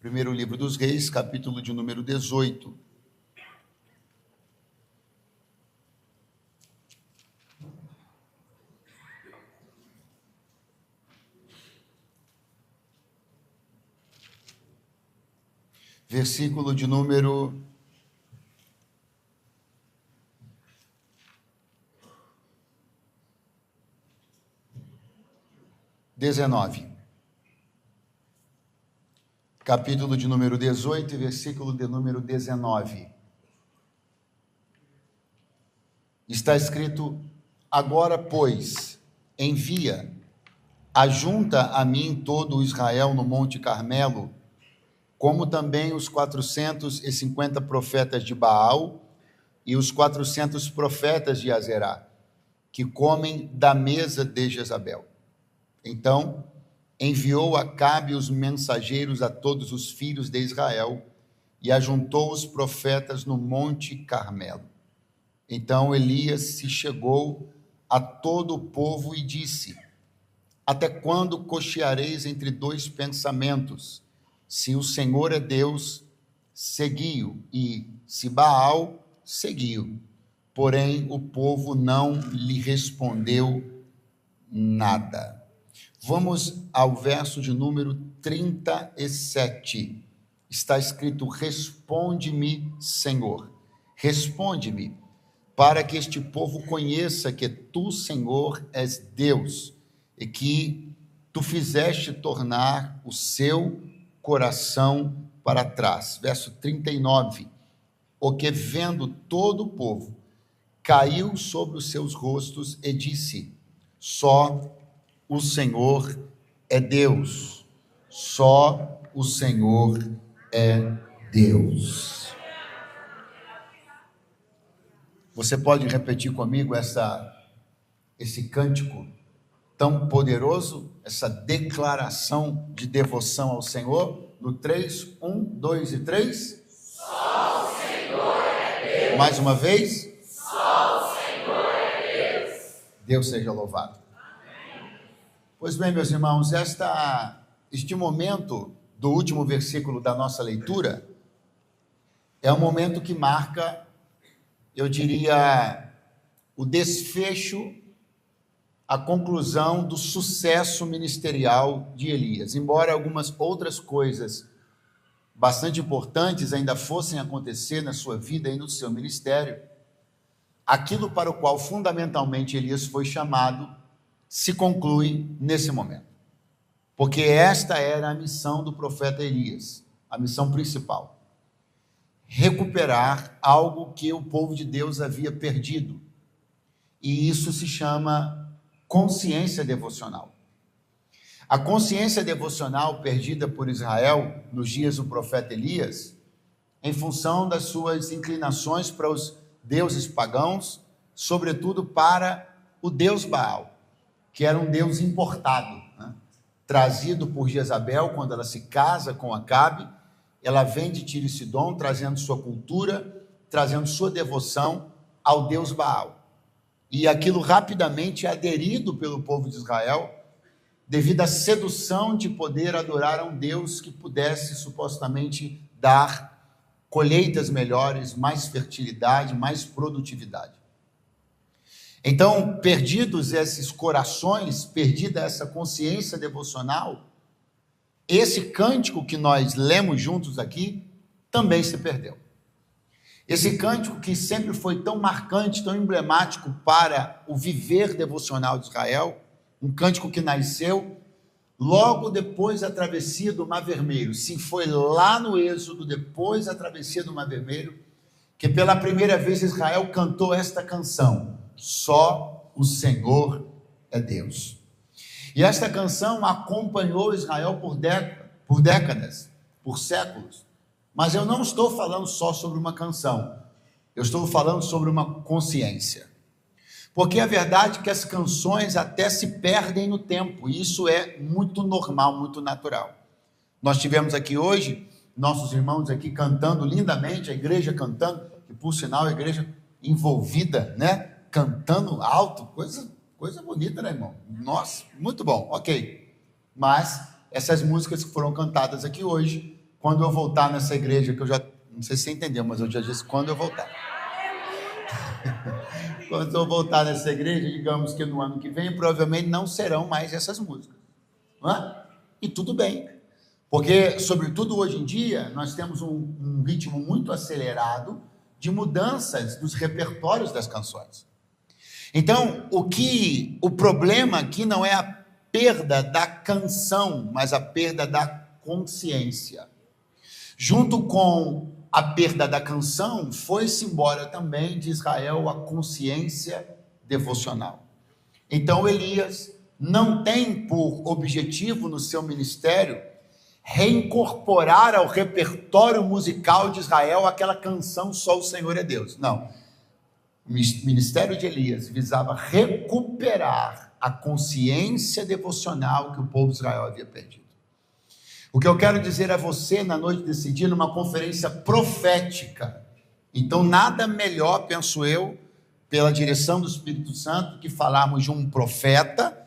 Primeiro livro dos Reis, capítulo de número 18. Versículo de número 19. Capítulo de número 18, versículo de número 19. Está escrito: agora, pois, envia, ajunta a mim todo o Israel no Monte Carmelo, como também os 450 profetas de Baal e os 400 profetas de Azerá, que comem da mesa de Jezabel. Então enviou Acabe os mensageiros a todos os filhos de Israel e ajuntou os profetas no Monte Carmelo. Então Elias se chegou a todo o povo e disse: até quando cocheareis entre dois pensamentos? Se o Senhor é Deus, segui-o, e se Baal, segui-o. Porém, o povo não lhe respondeu nada. Vamos ao verso de número 37. Está escrito: responde-me, Senhor, responde-me, para que este povo conheça que tu, Senhor, és Deus, e que tu fizeste tornar o seu coração para trás. Verso 39. O que, vendo todo o povo, caiu sobre os seus rostos e disse: só o Senhor é Deus, só o Senhor é Deus. Você pode repetir comigo esse cântico tão poderoso, essa declaração de devoção ao Senhor? No 3, 1, 2 e 3. Só o Senhor é Deus. Mais uma vez. Só o Senhor é Deus. Deus seja louvado. Amém. Pois bem, meus irmãos, este momento do último versículo da nossa leitura é um momento que marca, eu diria, o desfecho, a conclusão do sucesso ministerial de Elias. Embora algumas outras coisas bastante importantes ainda fossem acontecer na sua vida e no seu ministério, aquilo para o qual fundamentalmente Elias foi chamado se conclui nesse momento. Porque esta era a missão do profeta Elias, a missão principal: recuperar algo que o povo de Deus havia perdido. E isso se chama consciência devocional. A consciência devocional perdida por Israel nos dias do profeta Elias, em função das suas inclinações para os deuses pagãos, sobretudo para o deus Baal, que era um deus importado, né? Trazido por Jezabel quando ela se casa com Acabe. Ela vem de Tiro e Sidom, trazendo sua cultura, trazendo sua devoção ao deus Baal. E aquilo rapidamente é aderido pelo povo de Israel, devido à sedução de poder adorar a um Deus que pudesse supostamente dar colheitas melhores, mais fertilidade, mais produtividade. Então, perdidos esses corações, perdida essa consciência devocional, esse cântico que nós lemos juntos aqui também se perdeu. Esse cântico que sempre foi tão marcante, tão emblemático para o viver devocional de Israel, um cântico que nasceu logo depois da travessia do Mar Vermelho. Sim, foi lá no Êxodo, depois da travessia do Mar Vermelho, que pela primeira vez Israel cantou esta canção: só o Senhor é Deus. E esta canção acompanhou Israel por décadas, por séculos. Mas eu não estou falando só sobre uma canção, eu estou falando sobre uma consciência. Porque a verdade é que as canções até se perdem no tempo, e isso é muito normal, muito natural. Nós tivemos aqui hoje, nossos irmãos aqui cantando lindamente, a igreja cantando, que por sinal a igreja envolvida, né? Cantando alto, coisa bonita, né, irmão? Nossa, muito bom, ok. Mas essas músicas que foram cantadas aqui hoje quando eu voltar nessa igreja, que eu já, não sei se você entendeu, mas eu já disse quando eu voltar. Quando eu voltar nessa igreja, digamos que no ano que vem, provavelmente não serão mais essas músicas. Não é? E tudo bem. Porque, sobretudo hoje em dia, nós temos um ritmo muito acelerado de mudanças dos repertórios das canções. Então, o problema aqui não é a perda da canção, mas a perda da consciência. Junto com a perda da canção, foi-se embora também de Israel a consciência devocional. Então, Elias não tem por objetivo no seu ministério reincorporar ao repertório musical de Israel aquela canção Só o Senhor é Deus. Não. O ministério de Elias visava recuperar a consciência devocional que o povo de Israel havia perdido. O que eu quero dizer a você na noite desse dia, numa conferência profética. Então, nada melhor, penso eu, pela direção do Espírito Santo, que falarmos de um profeta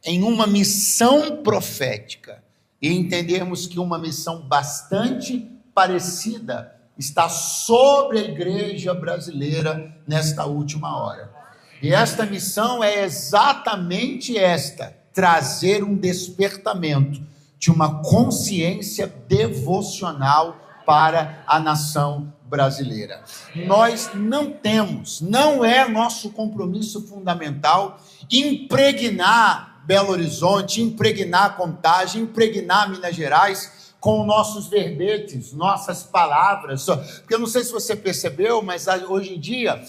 em uma missão profética e entendermos que uma missão bastante parecida está sobre a igreja brasileira nesta última hora. E esta missão é exatamente esta: trazer um despertamento de uma consciência devocional para a nação brasileira. Nós não temos, não é nosso compromisso fundamental impregnar Belo Horizonte, impregnar Contagem, impregnar Minas Gerais com nossos verbetes, nossas palavras. Porque eu não sei se você percebeu, mas hoje em dia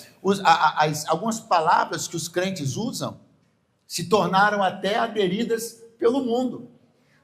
algumas palavras que os crentes usam se tornaram até aderidas pelo mundo.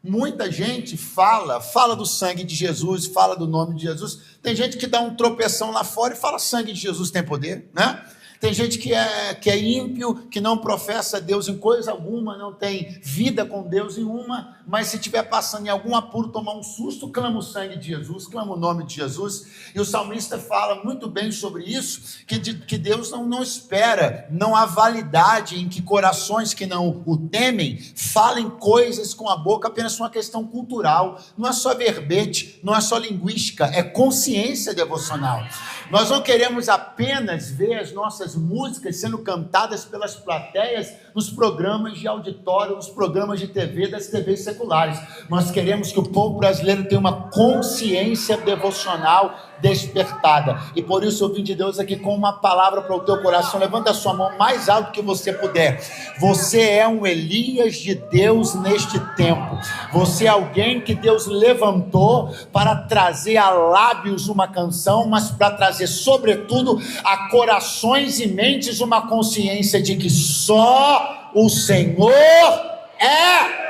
Muita gente fala do sangue de Jesus, fala do nome de Jesus. Tem gente que dá um tropeção lá fora e fala: sangue de Jesus tem poder, né? Tem gente que é ímpio, que não professa Deus em coisa alguma, não tem vida com Deus em uma, mas se estiver passando em algum apuro, tomar um susto, clama o sangue de Jesus, clama o nome de Jesus. E o salmista fala muito bem sobre isso, que Deus não espera, não há validade em que corações que não o temem falem coisas com a boca apenas uma questão cultural. Não é só verbete, não é só linguística, é consciência devocional. Nós não queremos apenas ver as nossas músicas sendo cantadas pelas plateias nos programas de auditório, nos programas de TV, das TVs seculares. Nós queremos que o povo brasileiro tenha uma consciência devocional despertada. E por isso eu vim de Deus aqui com uma palavra para o teu coração. Levanta a sua mão mais alto que você puder. Você é um Elias de Deus neste tempo. Você é alguém que Deus levantou para trazer a lábios uma canção, mas para trazer sobretudo a corações e mentes uma consciência de que só o Senhor é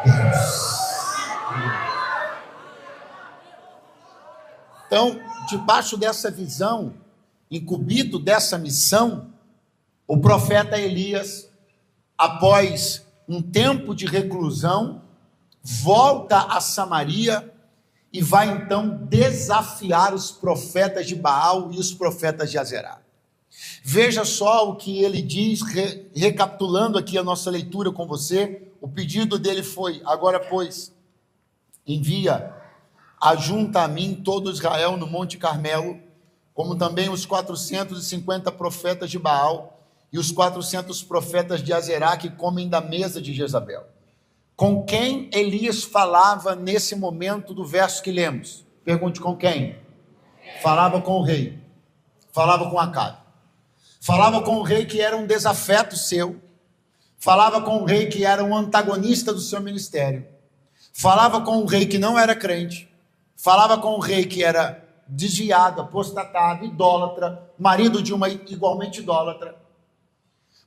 Deus. Então, debaixo dessa visão, incumbido dessa missão, o profeta Elias, após um tempo de reclusão, volta a Samaria e vai então desafiar os profetas de Baal e os profetas de Azerá. Veja só o que ele diz, recapitulando aqui a nossa leitura com você. O pedido dele foi: agora, pois, ajunta a mim todo Israel no Monte Carmelo, como também os 450 profetas de Baal e os 400 profetas de Azerá que comem da mesa de Jezabel. Com quem Elias falava nesse momento do verso que lemos? Pergunte: com quem? Falava com o rei, falava com Acabe, falava com o rei que era um desafeto seu, falava com o rei que era um antagonista do seu ministério, falava com o rei que não era crente, falava com o rei que era desviado, apostatado, idólatra, marido de uma igualmente idólatra.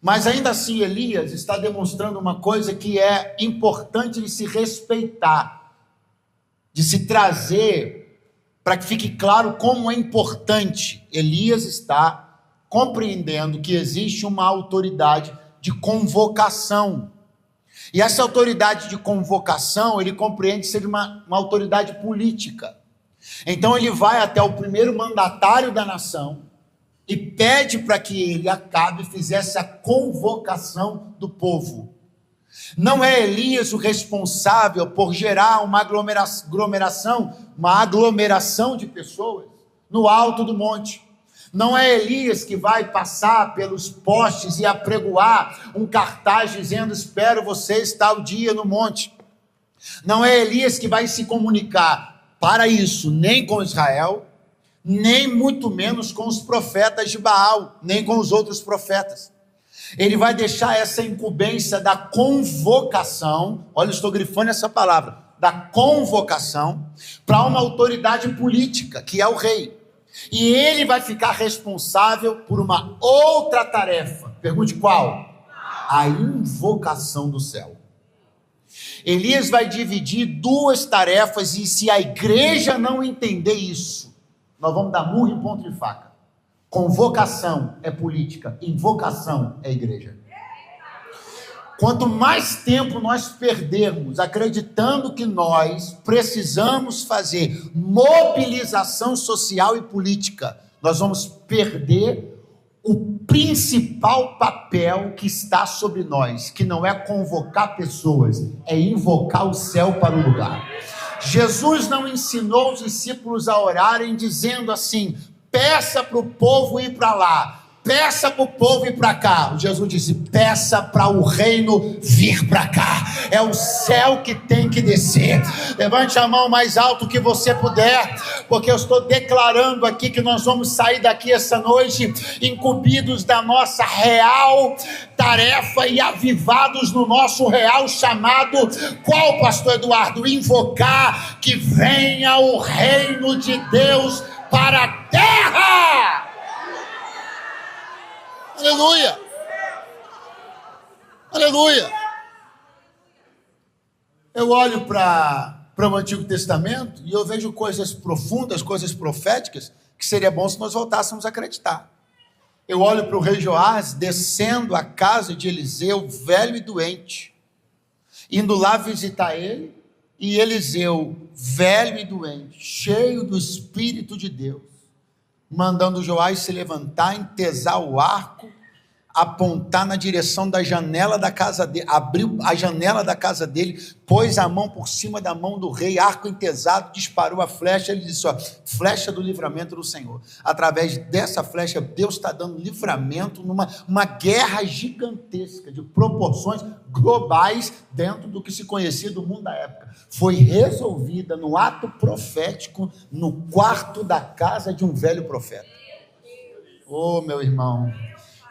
Mas ainda assim Elias está demonstrando uma coisa que é importante de se respeitar, de se trazer, para que fique claro como é importante. Elias está compreendendo que existe uma autoridade de convocação. E essa autoridade de convocação, ele compreende ser uma autoridade política. Então ele vai até o primeiro mandatário da nação e pede para que ele, Acabe, fizesse a convocação do povo. Não é Elias o responsável por gerar uma aglomeração de pessoas no alto do monte. Não é Elias que vai passar pelos postes e apregoar um cartaz dizendo: espero vocês tal dia no monte. Não é Elias que vai se comunicar para isso, nem com Israel, nem muito menos com os profetas de Baal, nem com os outros profetas. Ele vai deixar essa incumbência da convocação, olha, eu estou grifando essa palavra, da convocação, para uma autoridade política, que é o rei. E ele vai ficar responsável por uma outra tarefa. Pergunte qual? A invocação do céu. Elias vai dividir duas tarefas, e se a igreja não entender isso, nós vamos dar murro em ponto de faca. Convocação é política, invocação é igreja. Quanto mais tempo nós perdermos acreditando que nós precisamos fazer mobilização social e política, nós vamos perder o principal papel que está sobre nós, que não é convocar pessoas, é invocar o céu para o lugar. Jesus não ensinou os discípulos a orarem dizendo assim: peça para o povo ir para lá, peça para o povo ir para cá. Jesus disse: peça para o reino vir para cá. É o céu que tem que descer. Levante a mão mais alto que você puder, porque eu estou declarando aqui que nós vamos sair daqui essa noite incumbidos da nossa real tarefa e avivados no nosso real chamado. Qual, pastor Eduardo? Invocar que venha o reino de Deus para a terra. Aleluia! Aleluia! Eu olho para o Antigo Testamento e eu vejo coisas profundas, coisas proféticas, que seria bom se nós voltássemos a acreditar. Eu olho para o rei Joás descendo a casa de Eliseu, velho e doente, indo lá visitar ele, e Eliseu, velho e doente, cheio do Espírito de Deus, mandando Joás se levantar, entesar o arco, apontar na direção da janela da casa dele, abriu a janela da casa dele, pôs a mão por cima da mão do rei, arco entesado, disparou a flecha. Ele disse: ó, flecha do livramento do Senhor. Através dessa flecha, Deus está dando livramento numa guerra gigantesca, de proporções globais, dentro do que se conhecia do mundo da época. Foi resolvida no ato profético, no quarto da casa de um velho profeta. Oh, meu irmão,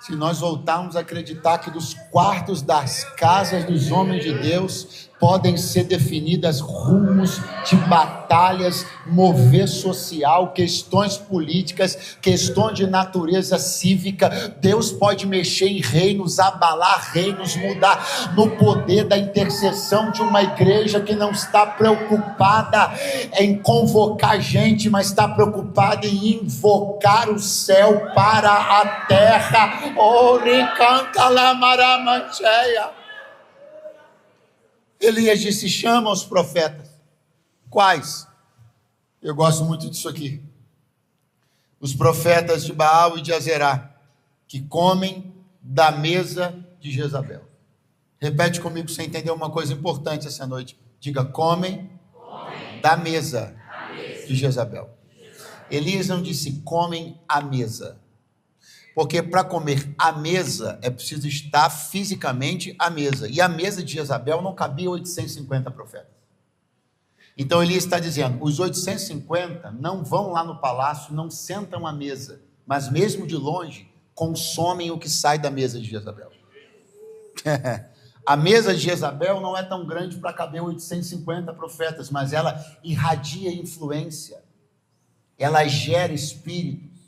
se nós voltarmos a acreditar que dos quartos das casas dos homens de Deus podem ser definidas rumos de batalhas, mover social, questões políticas, questões de natureza cívica, Deus pode mexer em reinos, abalar reinos, mudar no poder da intercessão de uma igreja que não está preocupada em convocar gente, mas está preocupada em invocar o céu para a terra. Elias disse: chama os profetas. Quais? Eu gosto muito disso aqui. Os profetas de Baal e de Azerá, que comem da mesa de Jezabel. Repete comigo, você entendeu uma coisa importante essa noite. Diga: comem da mesa de Jezabel. Elias não disse comem à mesa, porque para comer à mesa é preciso estar fisicamente à mesa, e a mesa de Jezabel não cabia 850 profetas. Então Elias está dizendo: os 850 não vão lá no palácio, não sentam à mesa, mas mesmo de longe consomem o que sai da mesa de Jezabel. A mesa de Jezabel não é tão grande para caber 850 profetas, mas ela irradia influência, ela gera espíritos,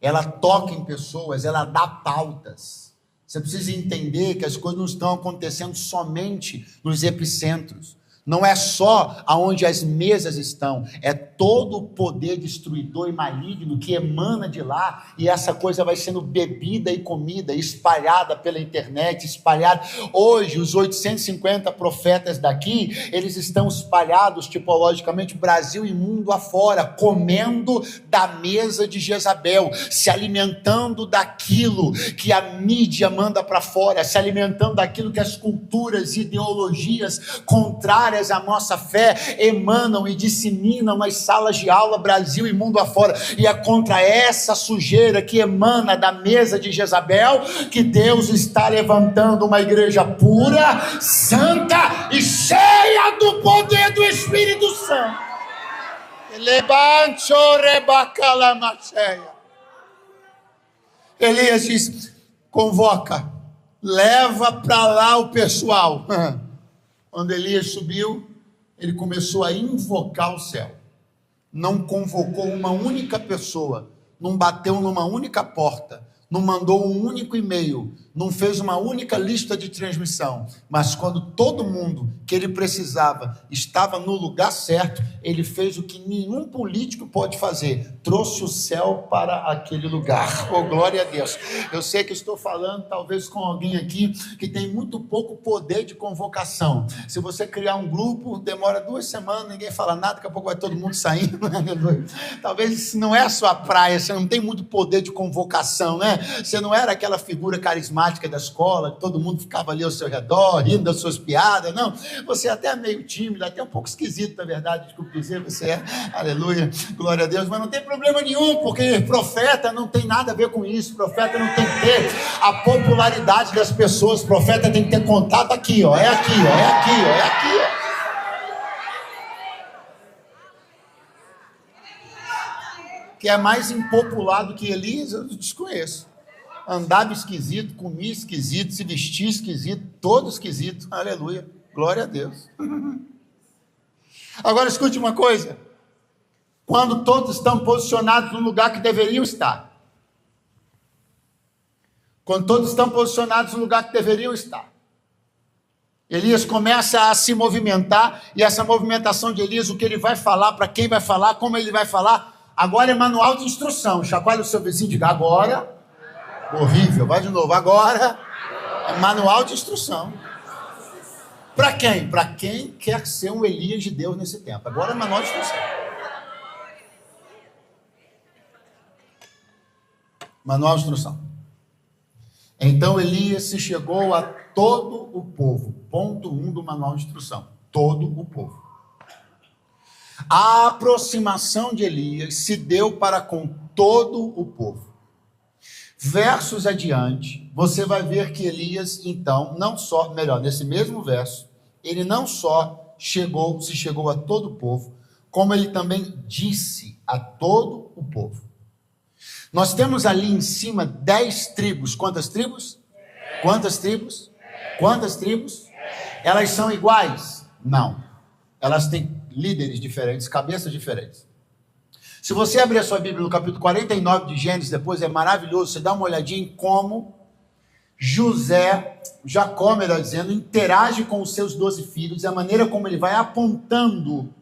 ela toca em pessoas, ela dá pautas. Você precisa entender que as coisas não estão acontecendo somente nos epicentros. Não é só aonde as mesas estão, é todo o poder destruidor e maligno que emana de lá, e essa coisa vai sendo bebida e comida, espalhada pela internet, espalhada. Hoje, os 850 profetas daqui, eles estão espalhados tipologicamente Brasil e mundo afora, comendo da mesa de Jezabel, se alimentando daquilo que a mídia manda para fora, se alimentando daquilo que as culturas e ideologias contrárias à nossa fé emanam e disseminam nas salas de aula Brasil e mundo afora, e é contra essa sujeira que emana da mesa de Jezabel que Deus está levantando uma igreja pura, santa e cheia do poder do Espírito Santo. Elias diz: convoca, leva para lá o pessoal. Quando Elias subiu, ele começou a invocar o céu. Não convocou uma única pessoa, não bateu numa única porta, não mandou um único e-mail, não fez uma única lista de transmissão, mas quando todo mundo que ele precisava estava no lugar certo, ele fez o que nenhum político pode fazer: trouxe o céu para aquele lugar. Oh, glória a Deus. Eu sei que estou falando talvez com alguém aqui que tem muito pouco poder de convocação. Se você criar um grupo, demora 2 semanas, ninguém fala nada, daqui a pouco vai todo mundo saindo. Talvez isso não é a sua praia, você não tem muito poder de convocação, né? Você não era aquela figura carismática da escola, que todo mundo ficava ali ao seu redor, rindo das suas piadas. Não, você é até meio tímido, até um pouco esquisito, na verdade, desculpe dizer, você é, aleluia, glória a Deus, mas não tem problema nenhum, porque profeta não tem nada a ver com isso. Profeta não tem que ter a popularidade das pessoas, profeta tem que ter contato aqui, ó, é aqui, ó, é aqui, ó, é aqui, ó. Que é mais impopular do que Elias, eu desconheço. Andava esquisito, comia esquisito, se vestia esquisito, todo esquisito, aleluia, glória a Deus. Agora escute uma coisa: quando todos estão posicionados no lugar que deveriam estar, quando todos estão posicionados no lugar que deveriam estar, Elias começa a se movimentar, e essa movimentação de Elias, o que ele vai falar, para quem vai falar, como ele vai falar, agora é manual de instrução. Chacoalha o seu vizinho e diga: agora. Horrível, vai de novo. Agora é manual de instrução. Para quem? Para quem quer ser um Elias de Deus nesse tempo. Agora é manual de instrução. Manual de instrução. Então Elias se chegou a todo o povo. Ponto 1 do manual de instrução. Todo o povo. A aproximação de Elias se deu para com todo o povo. Versos adiante, você vai ver que Elias, então, não só, melhor, nesse mesmo verso, ele não só se chegou a todo o povo, como ele também disse a todo o povo. Nós temos ali em cima 10 tribos. Quantas tribos? Quantas tribos? Quantas tribos? Elas são iguais? Não. Elas têm líderes diferentes, cabeças diferentes. Se você abrir a sua Bíblia no capítulo 49 de Gênesis, depois é maravilhoso, você dá uma olhadinha em como Jacó, melhor dizendo, interage com os seus 12 filhos, e a maneira como ele vai apontando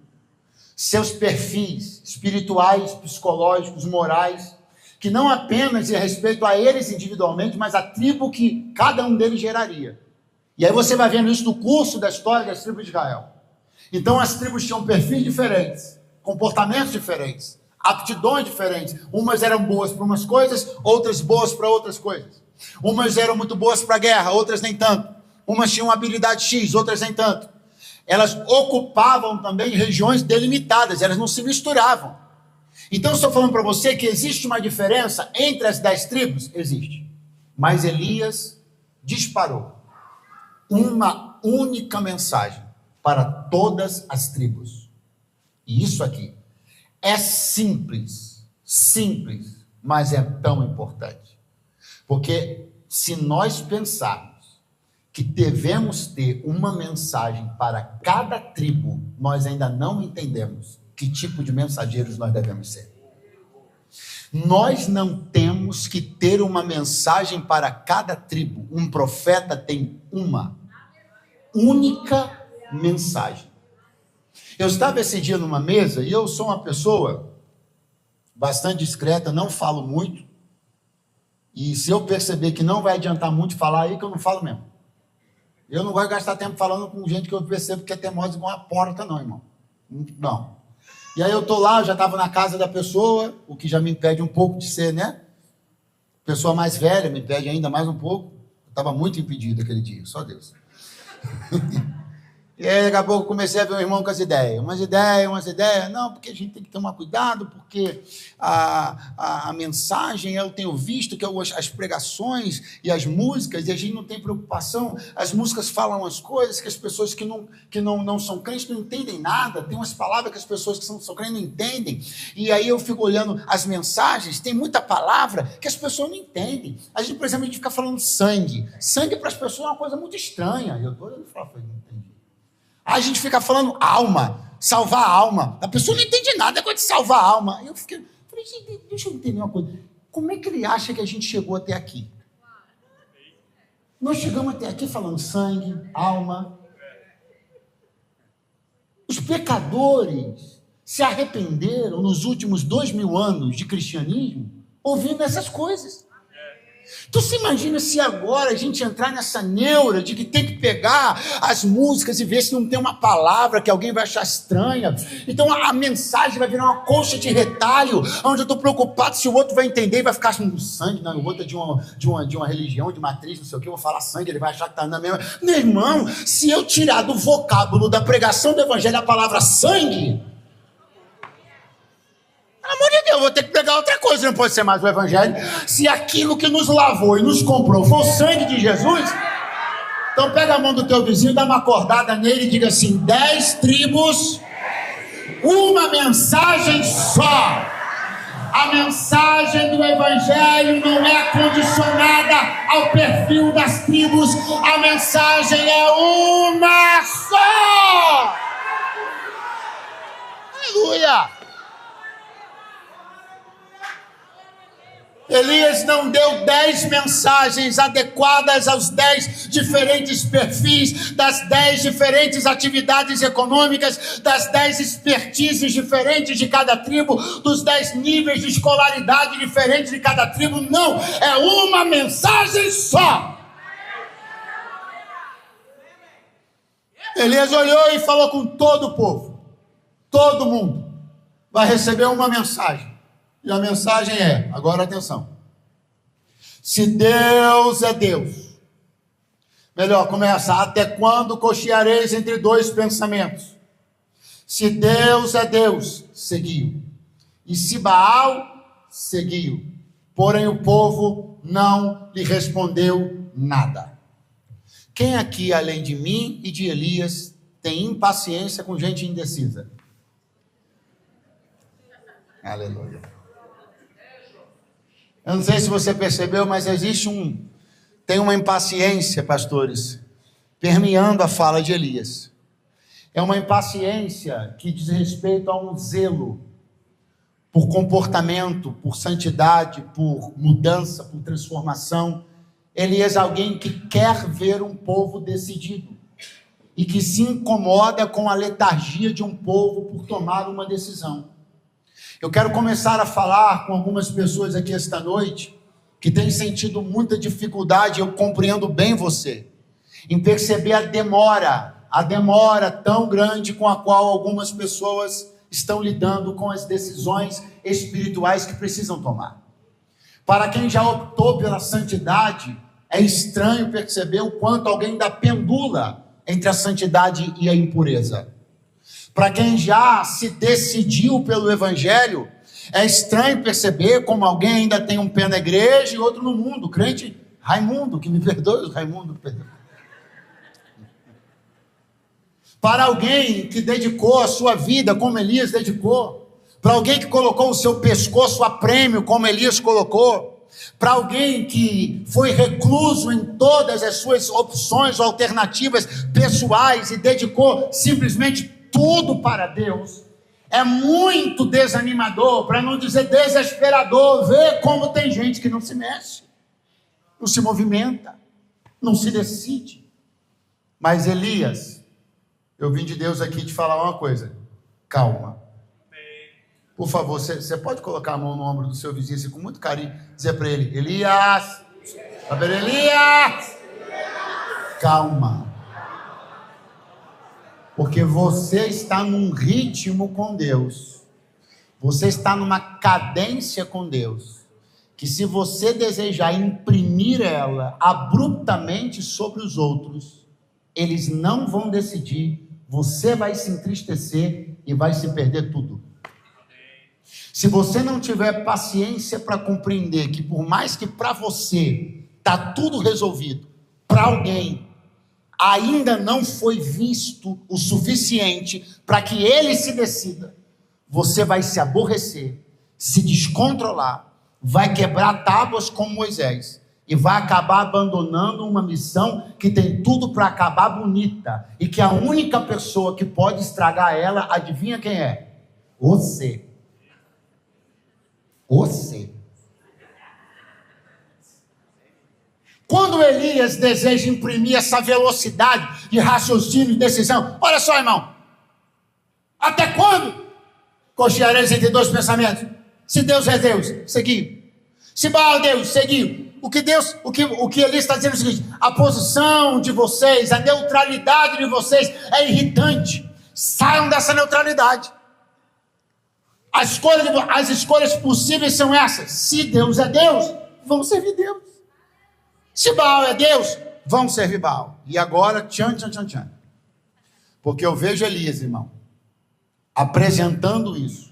seus perfis espirituais, psicológicos, morais, que não apenas diz respeito a eles individualmente, mas a tribo que cada um deles geraria. E aí você vai vendo isso no curso da história das tribos de Israel. Então as tribos tinham perfis diferentes, comportamentos diferentes, aptidões diferentes. Umas eram boas para umas coisas, outras boas para outras coisas. Umas eram muito boas para a guerra, outras nem tanto. Umas tinham habilidade X, outras nem tanto. Elas ocupavam também regiões delimitadas, elas não se misturavam. Então estou falando para você que existe uma diferença entre as 10 tribos? Existe. Mas Elias disparou uma única mensagem para todas as tribos. E isso aqui é simples, mas é tão importante. Porque se nós pensarmos que devemos ter uma mensagem para cada tribo, nós ainda não entendemos que tipo de mensageiros nós devemos ser. Nós não temos que ter uma mensagem para cada tribo. Um profeta tem uma única mensagem. Eu estava esse dia numa mesa e eu sou uma pessoa bastante discreta, não falo muito. E se eu perceber que não vai adiantar muito falar aí, que eu não falo mesmo. Eu não gosto de gastar tempo falando com gente que eu percebo que é teimosa igual uma porta, não, irmão. Não. E aí eu estou lá, eu já estava na casa da pessoa, o que já me impede um pouco de ser, né? Pessoa mais velha me impede ainda mais um pouco. Eu estava muito impedido aquele dia, só Deus. E aí, daqui a pouco, comecei a ver o irmão com as ideias. Umas ideias. Não, porque a gente tem que tomar cuidado, porque a mensagem, eu tenho visto que as pregações e as músicas, e a gente não tem preocupação. As músicas falam umas coisas que as pessoas que não são crentes não entendem nada. Tem umas palavras que as pessoas que são crentes não entendem. E aí eu fico olhando as mensagens, tem muita palavra que as pessoas não entendem. A gente, por exemplo, fica falando sangue. Sangue para as pessoas é uma coisa muito estranha. Eu estou olhando e falo, não entendi. A gente fica falando alma, salvar a alma. A pessoa não entende nada, é coisa de salvar a alma. Eu falei, deixa eu entender uma coisa. Como é que ele acha que a gente chegou até aqui? Nós chegamos até aqui falando sangue, alma. Os pecadores se arrependeram nos últimos 2000 anos de cristianismo ouvindo essas coisas. Tu se imagina se agora a gente entrar nessa neura de que tem que pegar as músicas e ver se não tem uma palavra que alguém vai achar estranha. Então a mensagem vai virar uma colcha de retalho, onde eu estou preocupado se o outro vai entender e vai ficar achando sangue, não, o outro é de uma religião, de matriz, não sei o que, eu vou falar sangue, ele vai achar que está na mesma... Meu irmão, se eu tirar do vocábulo da pregação do evangelho a palavra sangue... Pelo amor de Deus, eu vou ter que pegar outra coisa, não pode ser mais o evangelho. Se aquilo que nos lavou e nos comprou foi o sangue de Jesus, então pega a mão do teu vizinho, dá uma acordada nele e diga assim: 10 tribos, uma mensagem só. A mensagem do evangelho não é condicionada ao perfil das tribos, a mensagem é uma só. Aleluia! Elias não deu 10 mensagens adequadas aos 10 diferentes perfis, das 10 diferentes atividades econômicas, das 10 expertises diferentes de cada tribo, dos 10 níveis de escolaridade diferentes de cada tribo. Não, é uma mensagem só. Elias olhou e falou com todo o povo. Todo mundo vai receber uma mensagem. E a mensagem é, agora atenção, se Deus é Deus, melhor, começa, até quando cocheareis entre dois pensamentos? Se Deus é Deus, seguiu, e se Baal, seguiu, porém o povo não lhe respondeu nada. Quem aqui, além de mim e de Elias, tem impaciência com gente indecisa? Aleluia. Eu não sei se você percebeu, mas tem uma impaciência, pastores, permeando a fala de Elias. É uma impaciência que diz respeito a um zelo por comportamento, por santidade, por mudança, por transformação. Elias é alguém que quer ver um povo decidido e que se incomoda com a letargia de um povo por tomar uma decisão. Eu quero começar a falar com algumas pessoas aqui esta noite que têm sentido muita dificuldade, eu compreendo bem você, em perceber a demora tão grande com a qual algumas pessoas estão lidando com as decisões espirituais que precisam tomar. Para quem já optou pela santidade, é estranho perceber o quanto alguém ainda pendula entre a santidade e a impureza. Para quem já se decidiu pelo evangelho, é estranho perceber como alguém ainda tem um pé na igreja e outro no mundo. Crente Raimundo, que me perdoe, Raimundo, perdão. Para alguém que dedicou a sua vida como Elias dedicou, para alguém que colocou o seu pescoço a prêmio como Elias colocou, para alguém que foi recluso em todas as suas opções ou alternativas pessoais e dedicou simplesmente tudo para Deus, é muito desanimador, para não dizer desesperador, ver como tem gente que não se mexe, não se movimenta, não se decide. Mas Elias, Eu vim de Deus aqui te falar uma coisa. Calma. Por favor, você pode colocar a mão no ombro do seu vizinho assim, com muito carinho, dizer para ele, Elias, Elias, calma. Porque você está num ritmo com Deus. Você está numa cadência com Deus. Que se você desejar imprimir ela abruptamente sobre os outros, eles não vão decidir, você vai se entristecer e vai se perder tudo. Se você não tiver paciência para compreender que por mais que para você está tudo resolvido, para alguém ainda não foi visto o suficiente para que ele se decida, você vai se aborrecer, se descontrolar, vai quebrar tábuas como Moisés e vai acabar abandonando uma missão que tem tudo para acabar bonita e que a única pessoa que pode estragar ela, adivinha quem é? Você. Você. Quando Elias deseja imprimir essa velocidade de raciocínio e decisão, olha só, irmão, até quando cocheareis entre dois pensamentos? Se Deus é Deus, seguiu. Se Baal é Deus, seguiu. O que Elias está dizendo é o seguinte: a posição de vocês, a neutralidade de vocês é irritante. Saiam dessa neutralidade. As escolhas possíveis são essas. Se Deus é Deus, vamos servir Deus. Se Baal é Deus, vamos servir Baal. E agora, tchan. Porque eu vejo Elias, irmão, apresentando isso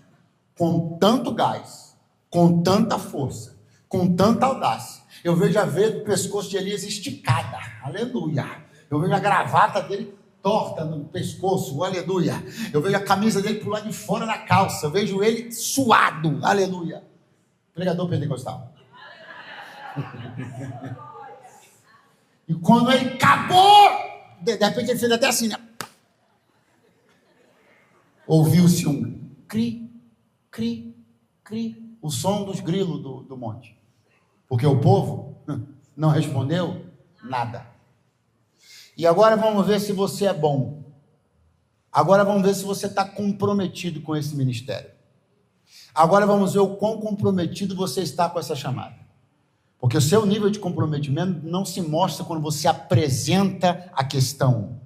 com tanto gás, com tanta força, com tanta audácia. Eu vejo a veia do pescoço de Elias esticada. Aleluia. Eu vejo a gravata dele torta no pescoço, aleluia. Eu vejo a camisa dele pro lado de fora da calça. Eu vejo ele suado, aleluia. Pregador pentecostal. E quando ele acabou, de repente ele fez até assim, né? Ouviu-se um cri, cri, cri, o som dos grilos do monte. Porque o povo não respondeu nada. E agora vamos ver se você é bom. Agora vamos ver se você está comprometido com esse ministério. Agora vamos ver o quão comprometido você está com essa chamada. Porque o seu nível de comprometimento não se mostra quando você apresenta a questão,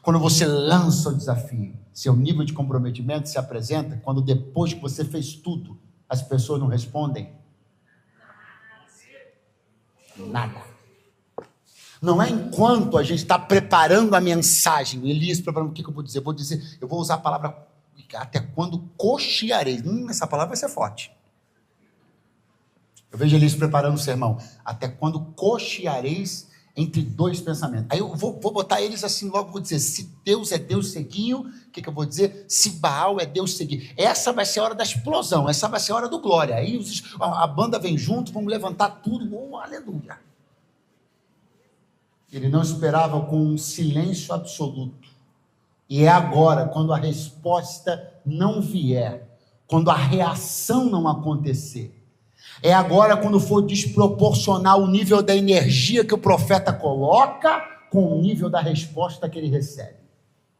quando você lança o desafio. Seu nível de comprometimento se apresenta quando depois que você fez tudo, as pessoas não respondem nada. Não é enquanto a gente está preparando a mensagem, Elias preparando, o que eu vou dizer? Eu vou usar a palavra, até quando cocheareis. Essa palavra vai ser forte. Eu vejo Elias preparando o sermão, até quando cocheareis entre dois pensamentos. Aí eu vou botar eles assim, logo vou dizer, se Deus é Deus, seguiu. O que eu vou dizer? Se Baal é Deus, seguiu. Essa vai ser a hora da explosão, essa vai ser a hora do glória. Aí a banda vem junto, vamos levantar tudo, aleluia. Ele não esperava, com um silêncio absoluto. E é agora, quando a resposta não vier, quando a reação não acontecer, é agora quando for desproporcional o nível da energia que o profeta coloca com o nível da resposta que ele recebe.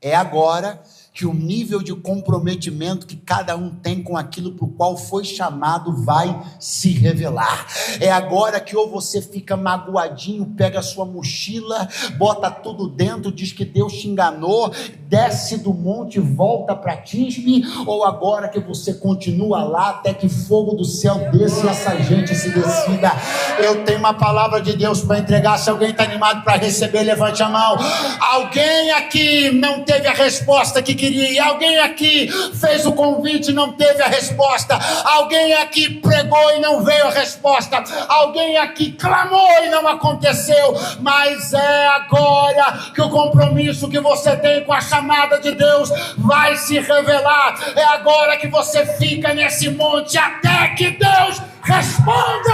É agora que o nível de comprometimento que cada um tem com aquilo para o qual foi chamado vai se revelar. É agora que ou você fica magoadinho, pega a sua mochila, bota tudo dentro, diz que Deus te enganou, desce do monte e volta para Tisbe, ou agora que você continua lá até que fogo do céu desça e essa gente se decida. Eu tenho uma palavra de Deus para entregar. Se alguém está animado para receber, levante a mão. Alguém aqui não teve a resposta que queria, e alguém aqui fez o convite e não teve a resposta, alguém aqui pregou e não veio a resposta, alguém aqui clamou e não aconteceu, mas é agora que o compromisso que você tem com a chamada de Deus vai se revelar. É agora que você fica nesse monte até que Deus responda.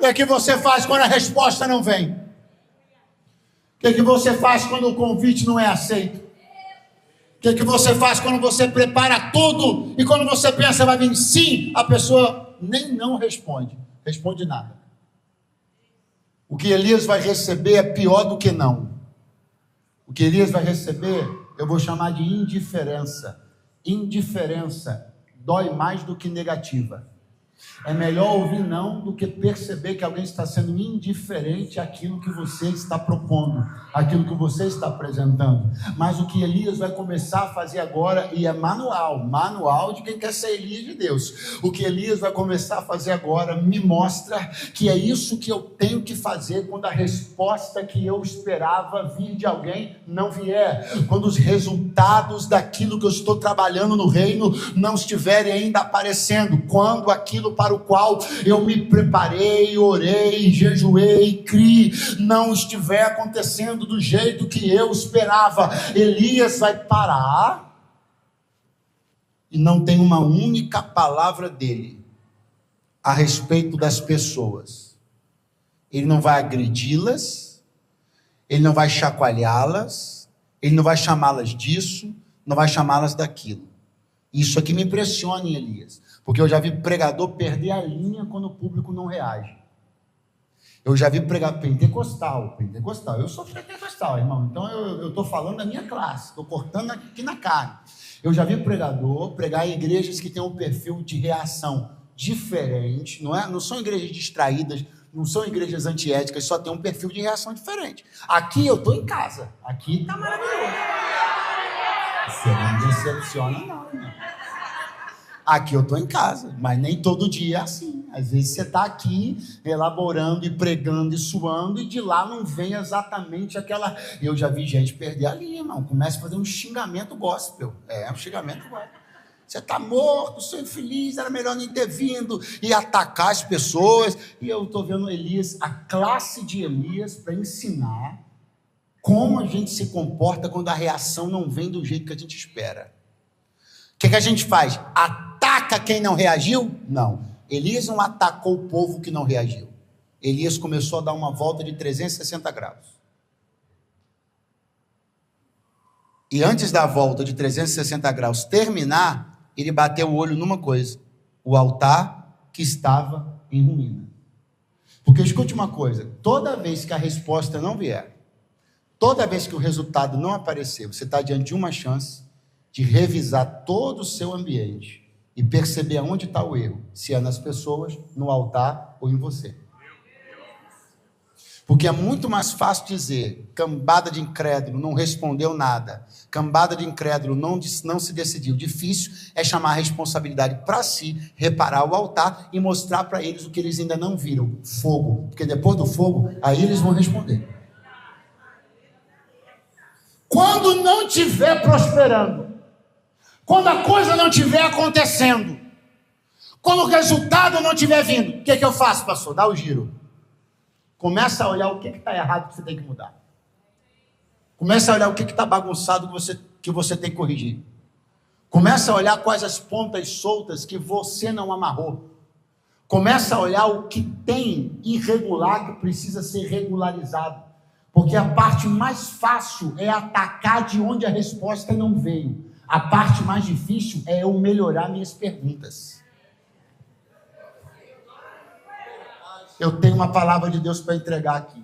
O que você faz quando a resposta não vem? O que você faz quando o convite não é aceito? O que você faz quando você prepara tudo e quando você pensa vai vir sim, a pessoa nem não responde nada. O que Elias vai receber é pior do que não. O que Elias vai receber, eu vou chamar de indiferença. Indiferença dói mais do que negativa. É melhor ouvir não do que perceber que alguém está sendo indiferente àquilo que você está propondo, àquilo que você está apresentando. Mas o que Elias vai começar a fazer agora, e é manual de quem quer ser Elias de Deus. O que Elias vai começar a fazer agora me mostra que é isso que eu tenho que fazer quando a resposta que eu esperava vir de alguém não vier. Quando os resultados daquilo que eu estou trabalhando no reino não estiverem ainda aparecendo. Quando aquilo para o qual eu me preparei, orei, jejuei, criei, não estiver acontecendo do jeito que eu esperava. Elias vai parar e não tem uma única palavra dele a respeito das pessoas. Ele não vai agredi-las, ele não vai chacoalhá-las, ele não vai chamá-las disso, não vai chamá-las daquilo. Isso aqui me impressiona em Elias, porque eu já vi pregador perder a linha quando o público não reage. Eu já vi pregador pentecostal, eu sou pentecostal, irmão, então eu estou falando da minha classe, estou cortando aqui na carne. Eu já vi pregador pregar em igrejas que têm um perfil de reação diferente, não são igrejas distraídas, não são igrejas antiéticas, só tem um perfil de reação diferente. Aqui eu estou em casa, aqui está maravilhoso. Você não decepciona não, irmão. Aqui eu estou em casa, mas nem todo dia é assim. Às vezes você está aqui elaborando e pregando e suando, e de lá não vem exatamente aquela... Eu já vi gente perder a linha, irmão. Começa a fazer um xingamento gospel. Um xingamento gospel. Você está morto, sou infeliz, era melhor nem ter vindo, e atacar as pessoas. E eu estou vendo Elias, a classe de Elias, para ensinar como a gente se comporta quando a reação não vem do jeito que a gente espera. O que a gente faz? Ataca quem não reagiu? Não. Elias não atacou o povo que não reagiu. Elias começou a dar uma volta de 360 graus. E antes da volta de 360 graus terminar, ele bateu o olho numa coisa: o altar que estava em ruína. Porque escute uma coisa: toda vez que a resposta não vier, toda vez que o resultado não aparecer, você está diante de uma chance de revisar todo o seu ambiente e perceber aonde está o erro, se é nas pessoas, no altar ou em você. Porque é muito mais fácil dizer: cambada de incrédulo não respondeu nada, cambada de incrédulo não se decidiu. Difícil é chamar a responsabilidade para si, reparar o altar e mostrar para eles o que eles ainda não viram: fogo. Porque depois do fogo, aí eles vão responder. Quando não estiver prosperando, quando a coisa não estiver acontecendo, quando o resultado não estiver vindo, o que eu faço, pastor? Dá o giro. Começa a olhar o que está errado que você tem que mudar. Começa a olhar o que está bagunçado que você tem que corrigir. Começa a olhar quais as pontas soltas que você não amarrou. Começa a olhar o que tem irregular que precisa ser regularizado. Porque a parte mais fácil é atacar de onde a resposta não veio. A parte mais difícil é eu melhorar minhas perguntas. Eu tenho uma palavra de Deus para entregar aqui.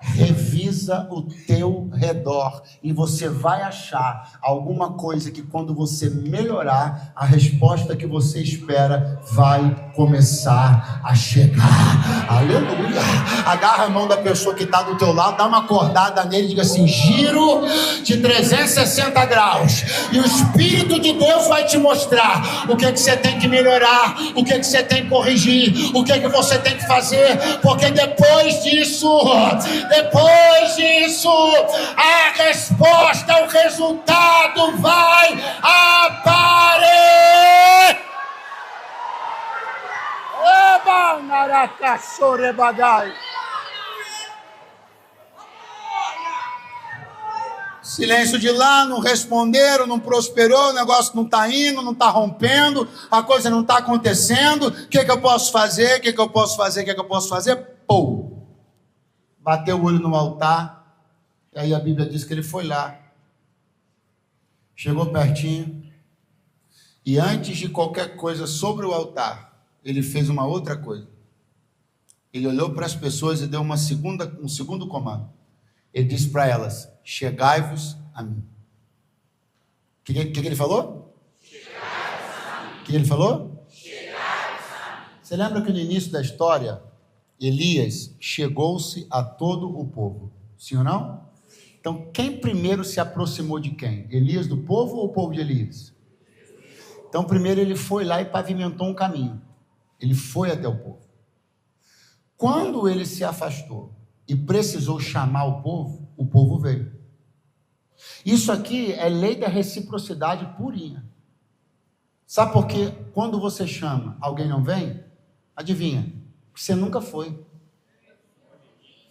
Revisa o teu redor e você vai achar alguma coisa que, quando você melhorar, a resposta que você espera vai começar a chegar. Aleluia! Agarra a mão da pessoa que está do teu lado, dá uma acordada nele e diga assim: giro de 360 graus, e o Espírito de Deus vai te mostrar o que você tem que melhorar, o que você tem que corrigir, o que você tem que fazer, porque depois disso, a resposta, o resultado vai aparecer. Silêncio de lá, não responderam, não prosperou, o negócio não está indo, não está rompendo, a coisa não está acontecendo. O que eu posso fazer? O que eu posso fazer? Pô! Bateu o olho no altar, e aí a Bíblia diz que ele foi lá, chegou pertinho, e antes de qualquer coisa sobre o altar, ele fez uma outra coisa. Ele olhou para as pessoas e deu um segundo comando. Ele disse para elas: chegai-vos a mim. O que ele falou? O que ele falou? Você lembra que no início da história, Elias chegou-se a todo o povo? Sim ou não? Então, quem primeiro se aproximou de quem? Elias do povo ou o povo de Elias? Então, primeiro ele foi lá e pavimentou um caminho. Ele foi até o povo. Quando ele se afastou e precisou chamar o povo veio. Isso aqui é lei da reciprocidade purinha. Sabe por quê? Quando você chama, alguém não vem? Adivinha? Você nunca foi.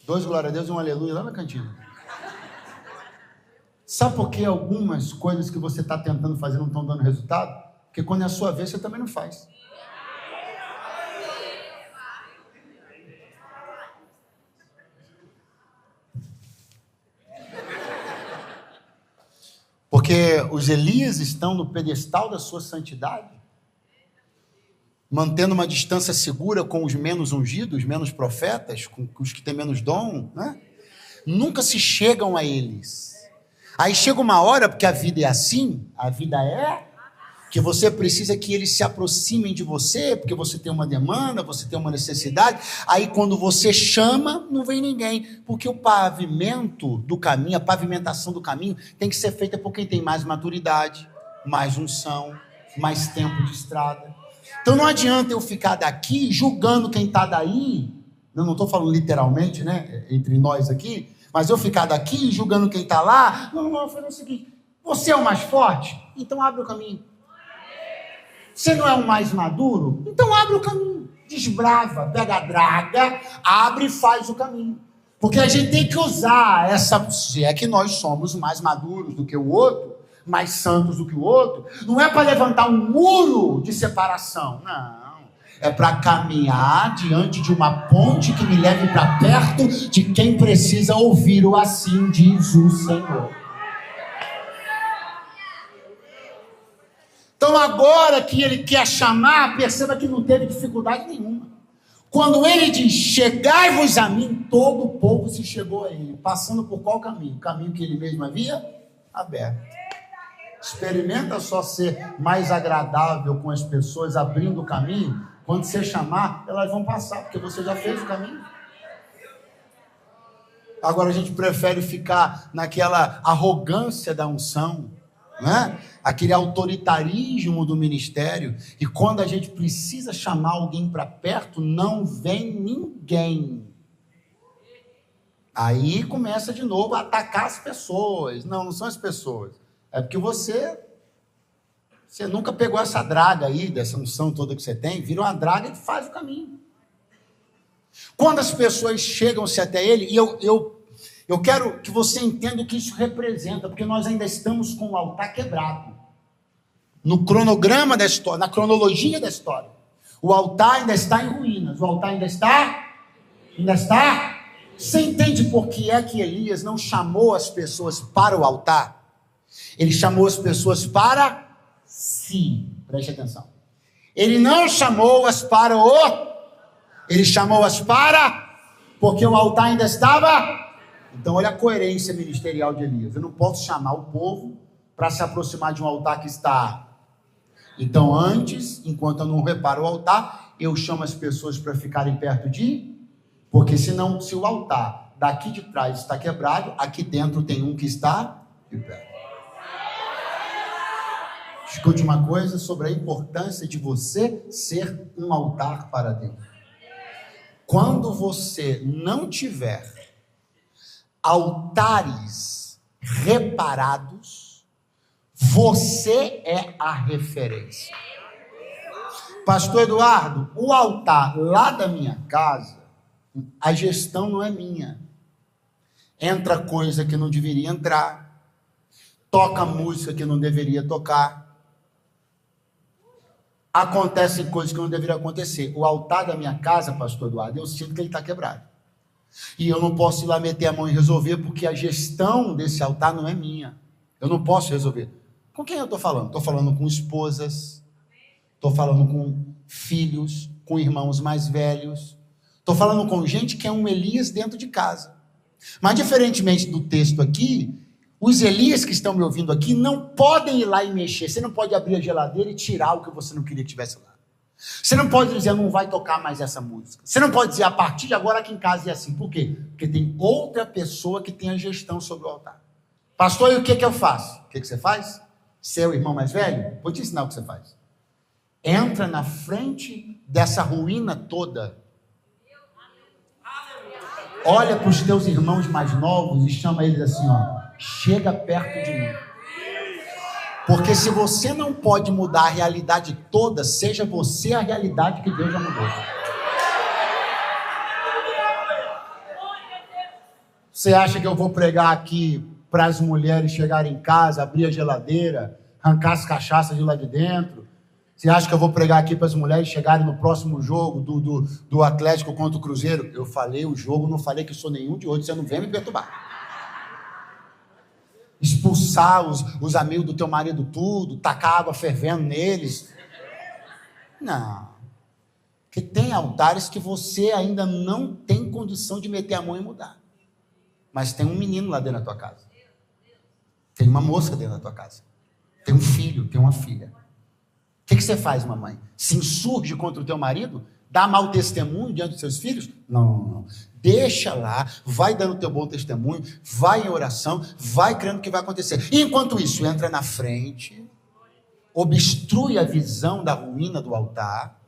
2 glória a Deus e 1 aleluia lá na cantina. Sabe por que algumas coisas que você está tentando fazer não estão dando resultado? Porque quando é a sua vez, você também não faz. Porque os Elias estão no pedestal da sua santidade, mantendo uma distância segura com os menos ungidos, menos profetas, com os que têm menos dom, né? Nunca se chegam a eles. Aí chega uma hora, porque a vida é assim, a vida é que você precisa que eles se aproximem de você, porque você tem uma demanda, você tem uma necessidade. Aí quando você chama, não vem ninguém, porque o pavimento do caminho, a pavimentação do caminho tem que ser feita por quem tem mais maturidade, mais unção, mais tempo de estrada. Então não adianta eu ficar daqui julgando quem está daí, eu não estou falando literalmente, né, entre nós aqui, mas eu ficar daqui julgando quem está lá. Não, eu falei o seguinte: você é o mais forte? Então abre o caminho. Você não é o mais maduro? Então abre o caminho, desbrava, pega a draga, abre e faz o caminho. Porque a gente tem que usar essa, se é que nós somos mais maduros do que o outro, mais santos do que o outro, não é para levantar um muro de separação, não. É para caminhar diante de uma ponte que me leve para perto de quem precisa ouvir o assim diz o Senhor. Então agora que ele quer chamar, perceba que não teve dificuldade nenhuma. Quando ele diz, chegai-vos a mim, todo o povo se chegou a ele. Passando por qual caminho? O caminho que ele mesmo havia aberto. Experimenta só ser mais agradável com as pessoas, abrindo o caminho. Quando você chamar, elas vão passar, porque você já fez o caminho. Agora a gente prefere ficar naquela arrogância da unção, né? Aquele autoritarismo do ministério, e quando a gente precisa chamar alguém para perto, não vem ninguém. Aí começa de novo a atacar as pessoas. Não são as pessoas, é porque você nunca pegou essa draga aí, dessa unção toda que você tem, vira uma draga e faz o caminho. Quando as pessoas chegam-se até ele, e eu quero que você entenda o que isso representa, porque nós ainda estamos com o altar quebrado. No cronograma da história, na cronologia da história, o altar ainda está em ruínas. O altar ainda está? Você entende por que é que Elias não chamou as pessoas para o altar? Ele chamou as pessoas para si. Preste atenção. Ele não chamou-as para ele chamou-as para, porque o altar ainda estava. Então olha a coerência ministerial de Elias. Eu não posso chamar o povo para se aproximar de um altar que está. Então antes, enquanto eu não reparo o altar, eu chamo as pessoas para ficarem perto porque senão, se o altar daqui de trás está quebrado, aqui dentro tem um que está de pé. Escute uma coisa sobre a importância de você ser um altar para Deus. Quando você não tiver altares reparados, você é a referência. Pastor Eduardo, o altar lá da minha casa, a gestão não é minha. Entra coisa que não deveria entrar, toca música que não deveria tocar, acontecem coisas que não deveriam acontecer. O altar da minha casa, pastor Eduardo, eu sinto que ele está quebrado. E eu não posso ir lá meter a mão e resolver, porque a gestão desse altar não é minha. Eu não posso resolver. Com quem eu estou falando? Estou falando com esposas, estou falando com filhos, com irmãos mais velhos, Estou falando com gente que é um Elias dentro de casa. Mas, diferentemente do texto aqui, os Elias que estão me ouvindo aqui não podem ir lá e mexer. Você não pode abrir a geladeira e tirar o que você não queria que tivesse lá. Você não pode dizer, não vai tocar mais essa música. Você não pode dizer, a partir de agora aqui em casa é assim. Por quê? Porque tem outra pessoa que tem a gestão sobre o altar. Pastor, e o que eu faço? O que você faz? Você é o irmão mais velho? Vou te ensinar o que você faz. Entra na frente dessa ruína toda. Olha para os teus irmãos mais novos e chama eles assim, ó. Chega perto de mim. Porque se você não pode mudar a realidade toda, seja você a realidade que Deus já mudou. Você acha que eu vou pregar aqui para as mulheres chegarem em casa, abrir a geladeira, arrancar as cachaças de lá de dentro? Você acha que eu vou pregar aqui para as mulheres chegarem no próximo jogo do Atlético contra o Cruzeiro? Eu falei o jogo, não falei que sou nenhum de outros, você não vem me perturbar. Expulsar os amigos do teu marido tudo, tacar água fervendo neles. Não. Porque tem altares que você ainda não tem condição de meter a mão e mudar. Mas tem um menino lá dentro da tua casa. Tem uma moça dentro da tua casa. Tem um filho, tem uma filha. O que você faz, mamãe? Se insurge contra o teu marido? Dá mau testemunho diante dos seus filhos? Não. Deixa lá, vai dando teu bom testemunho, vai em oração, vai crendo que vai acontecer. E enquanto isso, entra na frente, obstrui a visão da ruína do altar,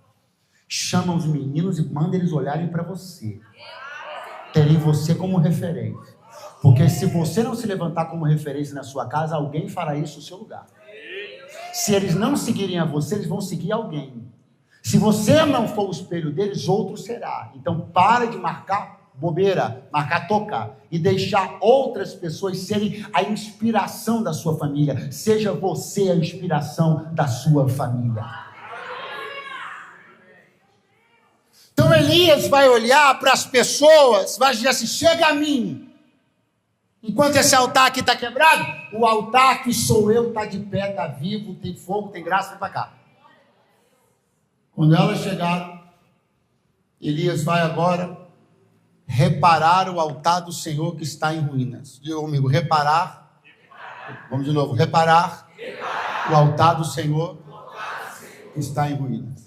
chama os meninos e manda eles olharem para você. Terem você como referência. Porque se você não se levantar como referência na sua casa, alguém fará isso no seu lugar. Se eles não seguirem a você, eles vão seguir alguém. Se você não for o espelho deles, outro será. Então, para de marcar bobeira, marcar toca, e deixar outras pessoas serem a inspiração da sua família. Seja você a inspiração da sua família. Então, Elias vai olhar para as pessoas, vai dizer assim, chega a mim. Enquanto esse altar aqui está quebrado, o altar que sou eu está de pé, está vivo, tem fogo, tem graça, vem para cá. Quando ela chegar, Elias vai agora reparar o altar do Senhor que está em ruínas. Diga comigo, reparar. Vamos de novo, reparar o altar do Senhor que está em ruínas.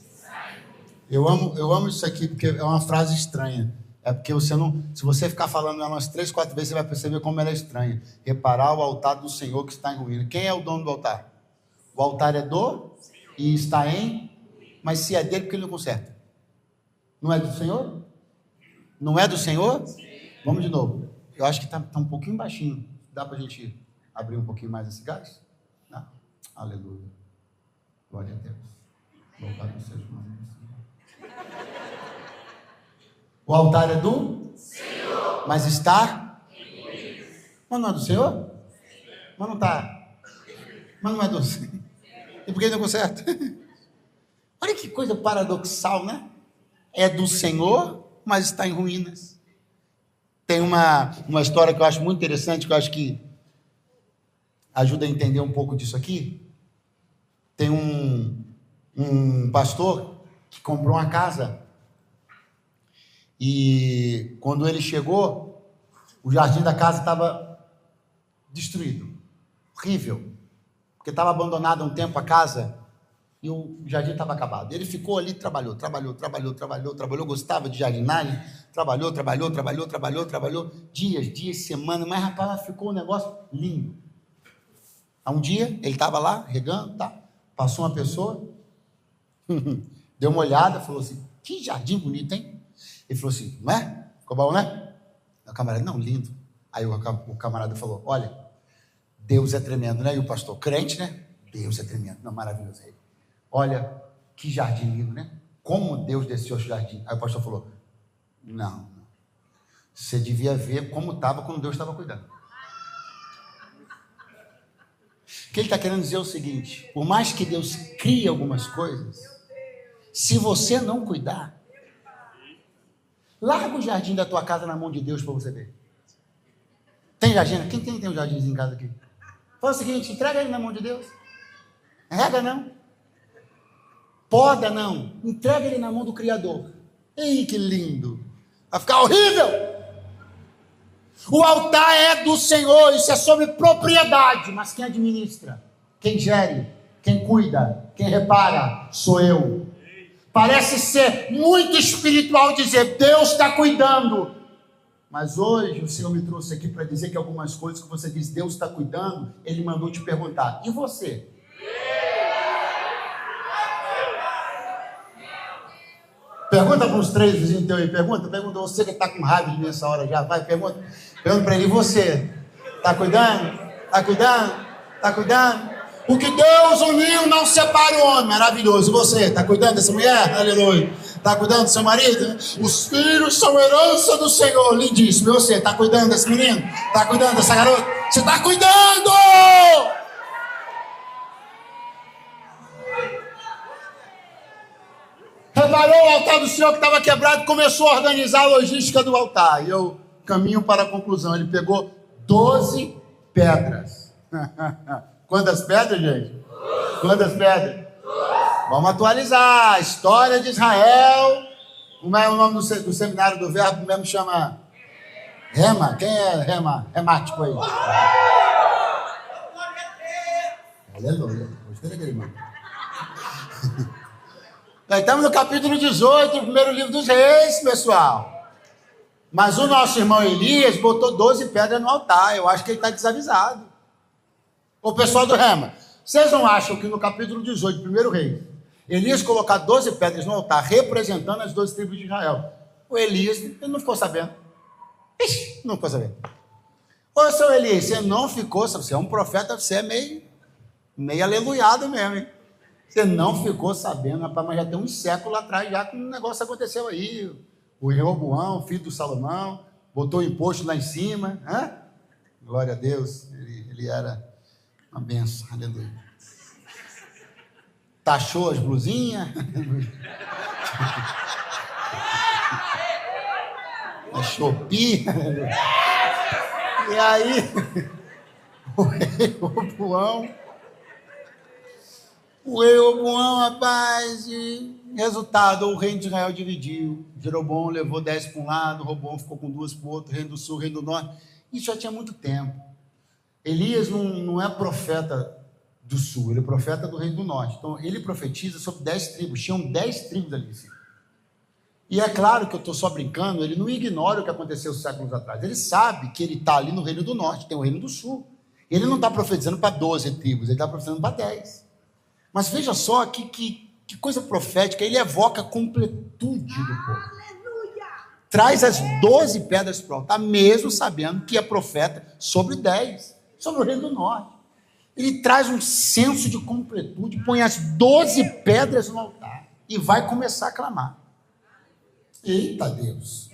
Eu amo isso aqui porque é uma frase estranha. É porque você não, se você ficar falando ela umas 3, 4 vezes, você vai perceber como ela é estranha. Reparar o altar do Senhor que está em ruínas. Quem é o dono do altar? O altar é do e está em. Mas se é dele, porque ele não conserta? Não é do Senhor? Não é do Senhor? Vamos de novo. Eu acho que está um pouquinho baixinho. Dá para a gente abrir um pouquinho mais esse gás? Não. Aleluia. Glória a Deus. Louvado seja o nome do Senhor. O altar é do Senhor. Mas está? Mas não é do Senhor? Mas não está. Mas não é do Senhor. E por que não conserta? Olha que coisa paradoxal, né? É do Senhor, mas está em ruínas. Tem uma história que eu acho muito interessante, que eu acho que ajuda a entender um pouco disso aqui. Tem um pastor que comprou uma casa e quando ele chegou, o jardim da casa estava destruído, horrível, porque estava abandonado há um tempo a casa. E o jardim estava acabado. Ele ficou ali, trabalhou, gostava de jardinagem, trabalhou, dias, semanas, mas rapaz, ficou um negócio lindo. Há um dia, ele estava lá, regando, tá? Passou uma pessoa, deu uma olhada, falou assim, que jardim bonito, hein? Ele falou assim, não é? Ficou bom, né? O camarada, não, lindo. Aí o camarada falou, olha, Deus é tremendo, né? E o pastor, crente, né? Deus é tremendo, não, maravilhoso. Olha, que jardim lindo, né? Como Deus desceu ao jardim. Aí o pastor falou, não. Você devia ver como estava quando Deus estava cuidando. O que ele está querendo dizer é o seguinte, por mais que Deus crie algumas coisas, se você não cuidar, larga o jardim da tua casa na mão de Deus para você ver. Tem jardim? Quem tem um jardinzinho em casa aqui? Fala o seguinte, entrega ele na mão de Deus. Rega não. Poda não. Entrega ele na mão do Criador. Ei, que lindo. Vai ficar horrível. O altar é do Senhor, isso é sobre propriedade, mas quem administra, quem gere, quem cuida, quem repara, sou eu. Parece ser muito espiritual dizer, Deus está cuidando. Mas hoje o Senhor me trouxe aqui para dizer que algumas coisas que você diz, Deus está cuidando, Ele mandou te perguntar, e você? Pergunta para os 3 vizinhos teus aí, pergunta você que está com raiva de mim nessa hora já, vai, pergunta para ele, e você? Está cuidando? Está cuidando? Está cuidando? O que Deus uniu não separa o homem, maravilhoso. E você? Está cuidando dessa mulher? Aleluia. Está cuidando do seu marido? Os filhos são herança do Senhor, lindíssimo. E você? Está cuidando desse menino? Está cuidando dessa garota? Você está cuidando! Reparou o altar do Senhor que estava quebrado, começou a organizar a logística do altar. E eu caminho para a conclusão. Ele pegou 12 pedras. Quantas pedras, gente? Quantas pedras? Vamos atualizar. A história de Israel. Como é o nome do seminário do verbo? Mesmo chama Rema. Quem é Rema? Remático aí. Aleluia. Gostei daquele irmão. Nós estamos no capítulo 18, do primeiro livro dos reis, pessoal. Mas o nosso irmão Elias botou 12 pedras no altar. Eu acho que ele está desavisado. O pessoal do Rema, vocês não acham que no capítulo 18, primeiro rei, Elias colocar 12 pedras no altar, representando as 12 tribos de Israel? O Elias, ele não ficou sabendo. Ixi, não ficou sabendo. Ô, seu Elias, você não ficou sabendo. Você é um profeta, você é meio aleluiado mesmo, hein? Você não ficou sabendo, rapaz, mas já tem uns séculos atrás já que um negócio aconteceu aí. O Reoboão, filho do Salomão, botou o imposto lá em cima. Hã? Glória a Deus, ele era uma benção, aleluia. Taxou as blusinhas. A Shopee. E aí, o Reoboão, rapaz, e resultado, o reino de Israel dividiu. Jeroboão levou 10 para um lado, Roboão ficou com 2 para o outro, reino do sul, reino do norte. Isso já tinha muito tempo. Elias não é profeta do sul, ele é profeta do reino do norte. Então, ele profetiza sobre 10 tribos. Tinham 10 tribos ali em cima. E é claro que eu estou só brincando, ele não ignora o que aconteceu séculos atrás. Ele sabe que ele está ali no reino do norte, tem o reino do sul. Ele não está profetizando para 12 tribos, ele está profetizando para 10. Mas veja só que coisa profética, ele evoca a completude do povo. Traz as 12 pedras para o altar, mesmo sabendo que é profeta sobre 10, sobre o reino do norte. Ele traz um senso de completude, põe as 12 pedras no altar e vai começar a clamar. Eita Deus!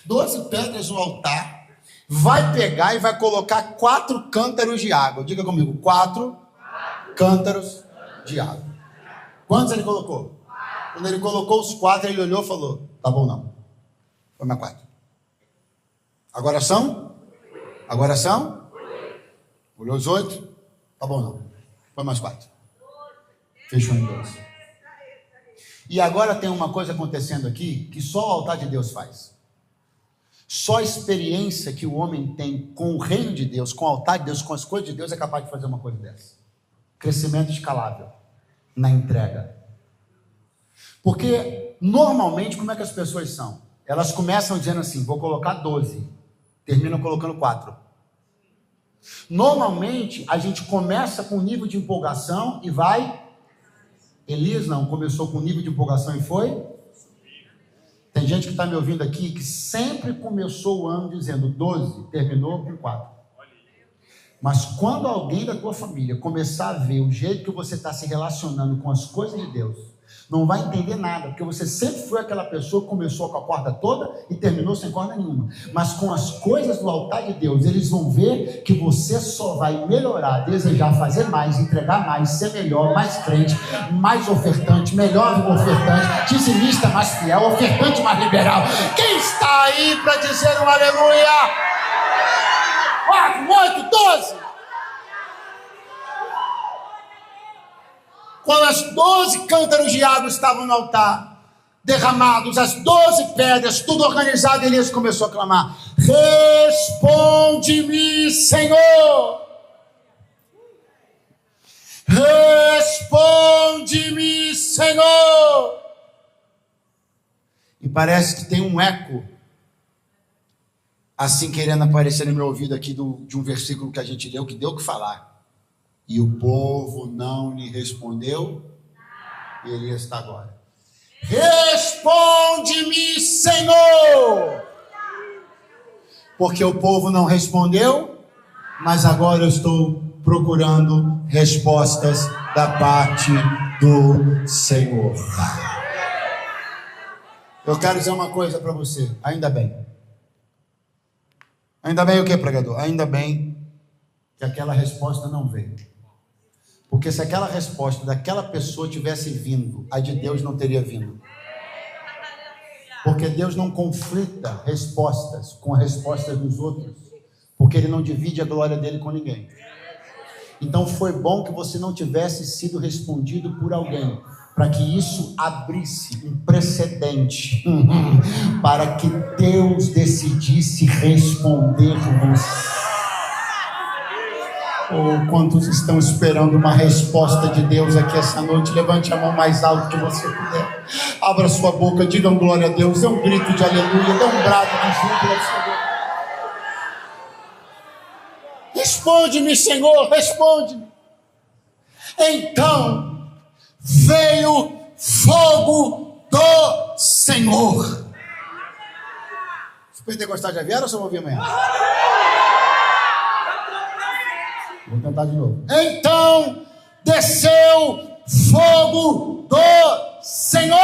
12 pedras no altar, vai pegar e vai colocar 4 cântaros de água. Diga comigo, 4 cântaros de água. Quantos ele colocou? Quando ele colocou os 4, ele olhou e falou, tá bom não. Foi mais 4. Agora são? Olhou os 8? Tá bom não. Foi mais 4. Fechou em 12. E agora tem uma coisa acontecendo aqui que só o altar de Deus faz. Só a experiência que o homem tem com o reino de Deus, com o altar de Deus, com as coisas de Deus é capaz de fazer uma coisa dessa. Crescimento escalável na entrega. Porque normalmente como é que as pessoas são? Elas começam dizendo assim, vou colocar 12, terminam colocando 4. Normalmente a gente começa com nível de empolgação e vai. Elias não, começou com nível de empolgação e foi. Tem gente que está me ouvindo aqui que sempre começou o ano dizendo 12, terminou com 4. Mas quando alguém da tua família começar a ver o jeito que você está se relacionando com as coisas de Deus, não vai entender nada, porque você sempre foi aquela pessoa que começou com a corda toda e terminou sem corda nenhuma. Mas com as coisas do altar de Deus, eles vão ver que você só vai melhorar, desejar fazer mais, entregar mais, ser melhor, mais crente, mais ofertante, melhor ofertante, dizimista mais fiel, ofertante mais liberal. Quem está aí para dizer um aleluia? 4, 8, 12. Quando as 12 cântaros de água estavam no altar, derramados, as 12 pedras, tudo organizado. Elias começou a clamar: responde-me, Senhor, responde-me, Senhor. E parece que tem um eco assim querendo aparecer no meu ouvido aqui de um versículo que a gente leu, que deu o que falar. E o povo não lhe respondeu. E Elias está agora: responde-me, Senhor. Porque o povo não respondeu, mas agora eu estou procurando respostas da parte do Senhor. Eu quero dizer uma coisa para você: ainda bem. Ainda bem o que, pregador? Ainda bem que aquela resposta não veio. Porque se aquela resposta daquela pessoa tivesse vindo, a de Deus não teria vindo. Porque Deus não conflita respostas com respostas dos outros, porque Ele não divide a glória dele com ninguém. Então foi bom que você não tivesse sido respondido por alguém, para que isso abrisse um precedente para que Deus decidisse responder você. Ou quantos estão esperando uma resposta de Deus aqui essa noite? Levante a mão mais alto que você puder. Abra sua boca, diga um glória a Deus, dê um grito de aleluia, dê um brado de júbilo ao Senhor. Responde-me, Senhor, responde-me. Então veio fogo do Senhor. Os pentecostais já vieram ou só vou ouvir amanhã? Vou tentar de novo. Então desceu fogo do Senhor.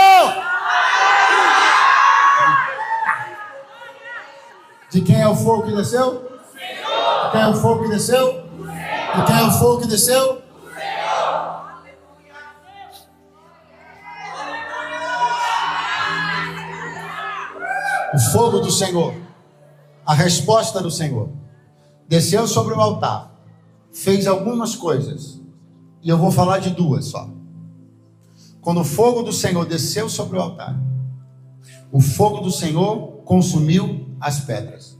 De quem é o fogo que desceu? De quem é o fogo que desceu? De quem é o fogo que desceu? O fogo do Senhor, a resposta do Senhor, desceu sobre o altar, fez algumas coisas, e eu vou falar de duas só. Quando o fogo do Senhor desceu sobre o altar, o fogo do Senhor consumiu as pedras.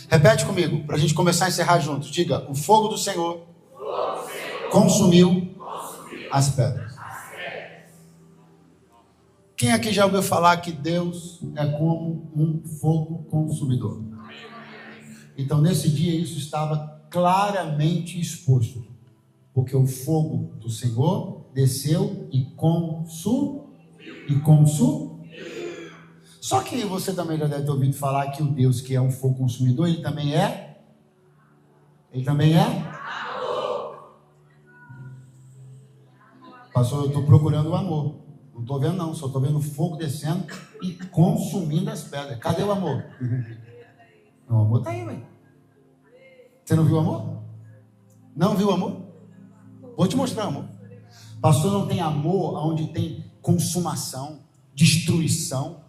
Repete comigo, para a gente começar a encerrar juntos. Diga: o fogo do Senhor consumiu as pedras. Quem aqui já ouviu falar que Deus é como um fogo consumidor? Então, nesse dia, isso estava claramente exposto, porque o fogo do Senhor desceu e consumiu. Só que você também já deve ter ouvido falar que o Deus que é um fogo consumidor, ele também é amor. Pastor, eu estou procurando o amor. Não estou vendo não, só estou vendo o fogo descendo e consumindo as pedras. Cadê o amor? O amor está aí, velho. Você não viu o amor? Não viu o amor? Vou te mostrar o amor. Pastor, não tem amor onde tem consumação, destruição.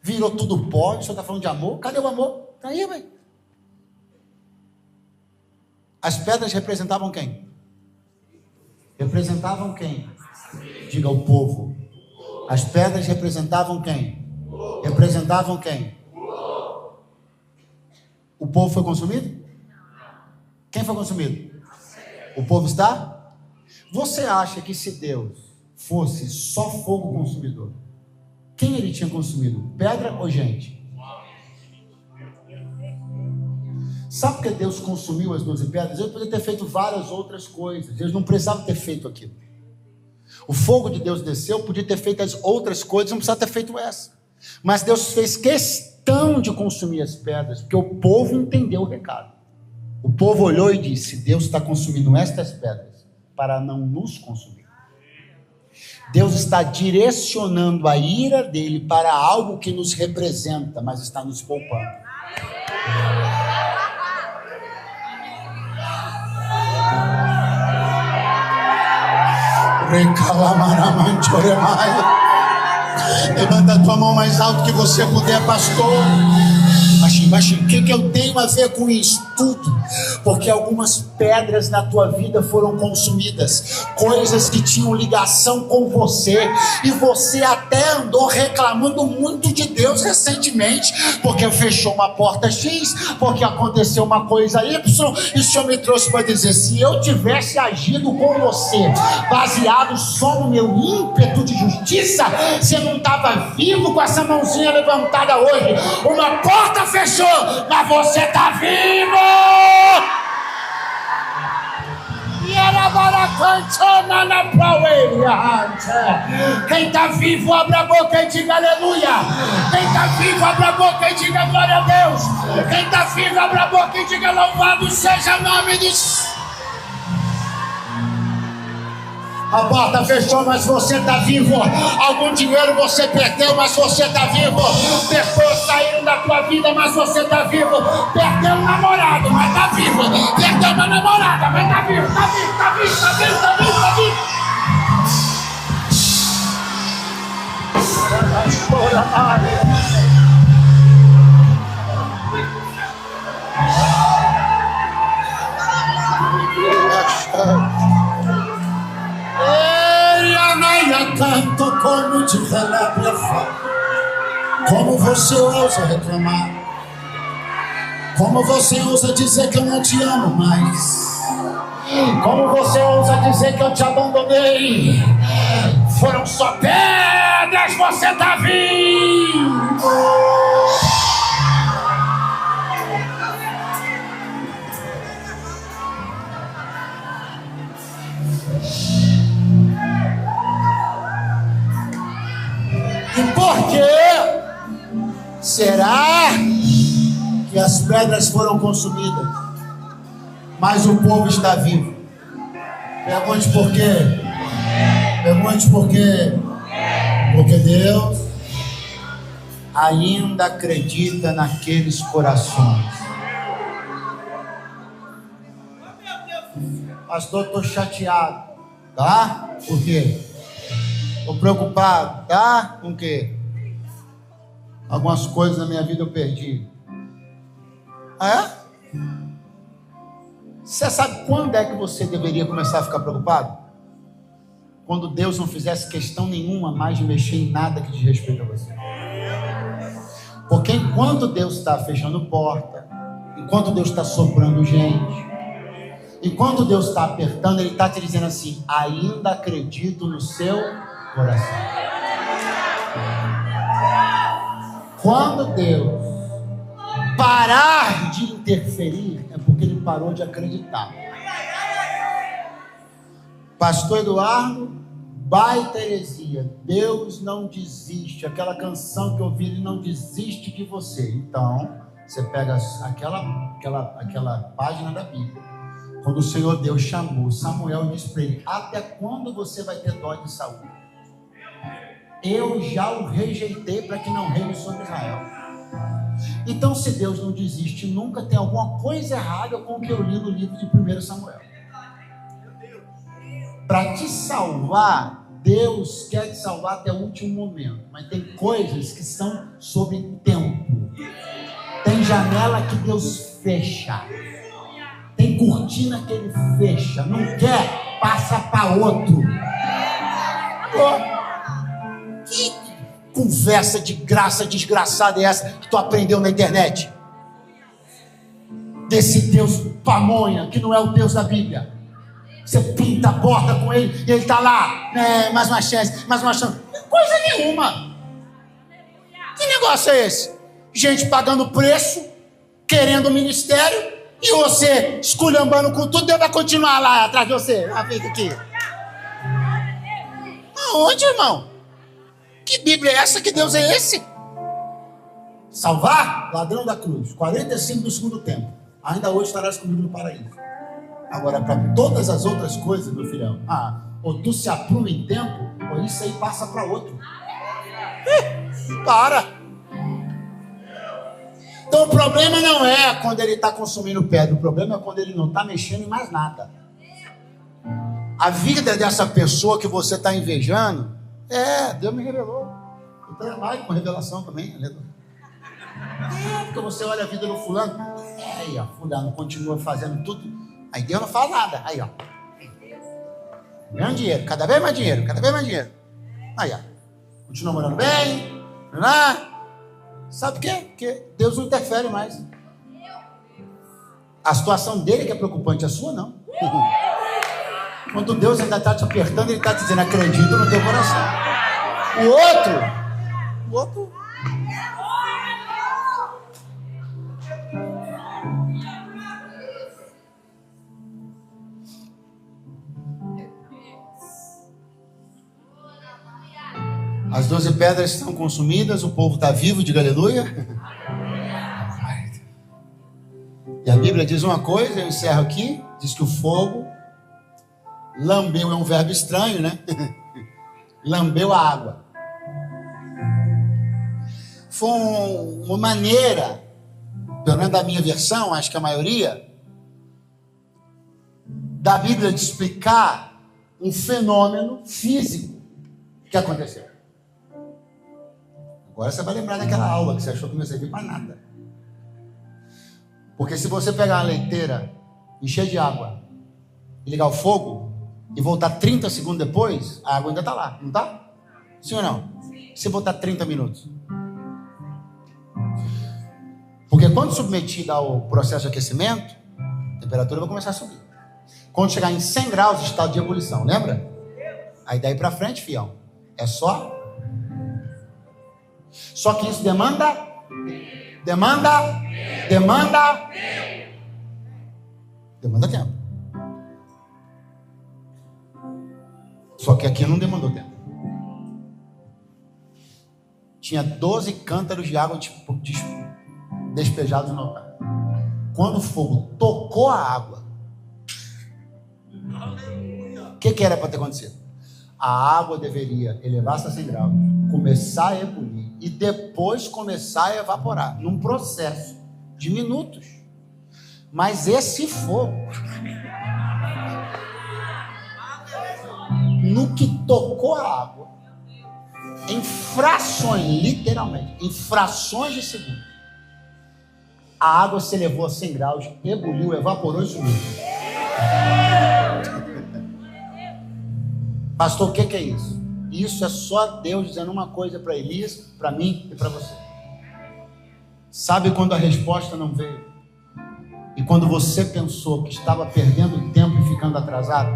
Virou tudo pó, o senhor está falando de amor? Cadê o amor? Está aí, velho. As pedras representavam quem? Representavam quem? Diga: o povo. As pedras representavam quem? Representavam quem? O povo foi consumido? Quem foi consumido? O povo está? Você acha que se Deus fosse só fogo consumidor, quem ele tinha consumido? Pedra ou gente? Sabe por que Deus consumiu as 12 pedras? Ele poderia ter feito várias outras coisas. Deus não precisava ter feito aquilo. O fogo de Deus desceu, podia ter feito as outras coisas, não precisava ter feito essa. Mas Deus fez questão de consumir as pedras, porque o povo entendeu o recado. O povo olhou e disse: Deus está consumindo estas pedras para não nos consumir. Deus está direcionando a ira dele para algo que nos representa, mas está nos poupando. Levanta a tua mão mais alto que você puder, pastor. Baixinho, baixinho. O que eu tenho a ver com isso? tudo, porque algumas pedras na tua vida foram consumidas, coisas que tinham ligação com você, e você até andou reclamando muito de Deus recentemente, porque fechou uma porta X, porque aconteceu uma coisa Y, e o Senhor me trouxe para dizer: se eu tivesse agido com você, baseado só no meu ímpeto de justiça, você não estava vivo com essa mãozinha levantada hoje. Uma porta fechou, mas você está vivo! Quem está vivo, abre a boca e diga aleluia. Quem está vivo, abre a boca e diga glória a Deus. Quem está vivo, abre a boca e diga louvado seja o nome do Senhor. A porta fechou, mas você está vivo. Algum dinheiro você perdeu, mas você está vivo. Pessoas saíram da tua vida, mas você está vivo. Perdeu um namorado, mas está vivo. Perdeu uma namorada, mas está vivo. Está vivo, está vivo, está vivo, está vivo, está vivo. Canto como te relembra, como você ousa reclamar, como você ousa dizer que eu não te amo mais, como você ousa dizer que eu te abandonei. Foram só pedras, você tá vivo. E por que será que as pedras foram consumidas, mas o povo está vivo? Pergunte por quê. Pergunte por quê. Porque Deus ainda acredita naqueles corações. Pastor, estou chateado. Tá? Por quê? Estou preocupado, tá? Com o quê? Algumas coisas na minha vida eu perdi. Ah, é? Você sabe quando é que você deveria começar a ficar preocupado? Quando Deus não fizesse questão nenhuma mais de mexer em nada que diz respeito a você. Porque enquanto Deus está fechando porta, enquanto Deus está soprando gente, enquanto Deus está apertando, Ele está te dizendo assim: ainda acredito no seu coração. Quando Deus parar de interferir, é porque Ele parou de acreditar. Pastor Eduardo, baita heresia. Deus não desiste. Aquela canção que eu ouvi, Ele não desiste de você. Então, você pega aquela página da Bíblia. Quando o Senhor Deus chamou Samuel e disse para ele: até quando você vai ter dó de Saul? Eu já o rejeitei para que não reine sobre Israel. Então, se Deus não desiste nunca, tem alguma coisa errada com o que eu li no livro de 1 Samuel. Para te salvar, Deus quer te salvar até o último momento. Mas tem coisas que são sobre tempo. Tem janela que Deus fecha. Tem cortina que Ele fecha. Não quer, passa para outro. Que conversa de graça desgraçada é essa que tu aprendeu na internet? Desse Deus pamonha, que não é o Deus da Bíblia. Você pinta a porta com Ele e Ele está lá. Mais uma chance, mais uma chance. Coisa nenhuma. Que negócio é esse? Gente pagando preço, querendo ministério, e você esculhambando com tudo. Deus vai continuar lá atrás de você. Fica aqui. Aonde, irmão? Que Bíblia é essa? Que Deus é esse? Salvar? Ladrão da cruz. 45 do segundo tempo. Ainda hoje estarás comigo no paraíso. Agora, para todas as outras coisas, meu filhão, ou tu se apruma em tempo, ou isso aí passa para outro. Para! Então o problema não é quando ele está consumindo pedra, o problema é quando ele não está mexendo em mais nada. A vida dessa pessoa que você está invejando, Deus me revelou. Eu trabalho com revelação também, porque você olha a vida do fulano, Aí, ó, fulano continua fazendo tudo. Aí Deus não fala nada. Aí, ó. Ganhando dinheiro, cada vez mais dinheiro, cada vez mais dinheiro. Aí, ó. Continua morando bem. Sabe por quê? Porque Deus não interfere mais. A situação dele que é preocupante, a sua não. Quando Deus ainda está te apertando, Ele está te dizendo, acredito no teu coração. O outro... As 12 pedras estão consumidas, o povo está vivo, diga aleluia. E a Bíblia diz uma coisa, eu encerro aqui, diz que o fogo lambeu, é um verbo estranho, né? Lambeu a água. Foi uma maneira, pelo menos da minha versão, acho que a maioria, da Bíblia de explicar um fenômeno físico que aconteceu. Agora você vai lembrar daquela aula que você achou que não ia servir para nada. Porque se você pegar uma leiteira, encher de água e ligar o fogo e voltar 30 segundos depois, a água ainda está lá, não está? Sim ou não? Se voltar 30 minutos. Porque quando submetida ao processo de aquecimento, a temperatura vai começar a subir. Quando chegar em 100 graus, estado de ebulição, lembra? Aí daí para frente, fião, é só que isso demanda tempo. Só que aqui não demandou tempo. Tinha 12 cântaros de água despejados no altar. Quando o fogo tocou a água, o que era para ter acontecido? A água deveria elevar-se a 100 graus, começar a ebulir e depois começar a evaporar, num processo de minutos. Mas esse fogo, no que tocou a água, em frações, literalmente, em frações de segundo, a água se elevou a 100 graus, ebuliu, evaporou e sumiu. Pastor, o que é isso? Isso é só Deus dizendo uma coisa para Elias, para mim e para você. Sabe quando a resposta não veio? E quando você pensou que estava perdendo tempo e ficando atrasado?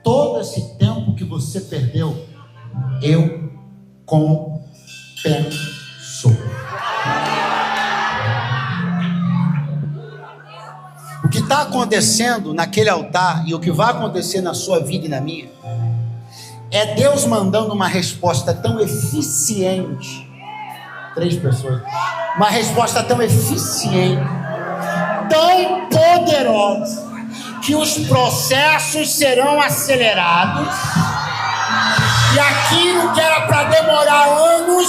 Todo esse tempo que você perdeu, eu compenso. O que está acontecendo naquele altar e o que vai acontecer na sua vida e na minha é Deus mandando uma resposta tão eficiente. 3 pessoas. Uma resposta tão eficiente, tão poderosa, que os processos serão acelerados. E aquilo que era para demorar anos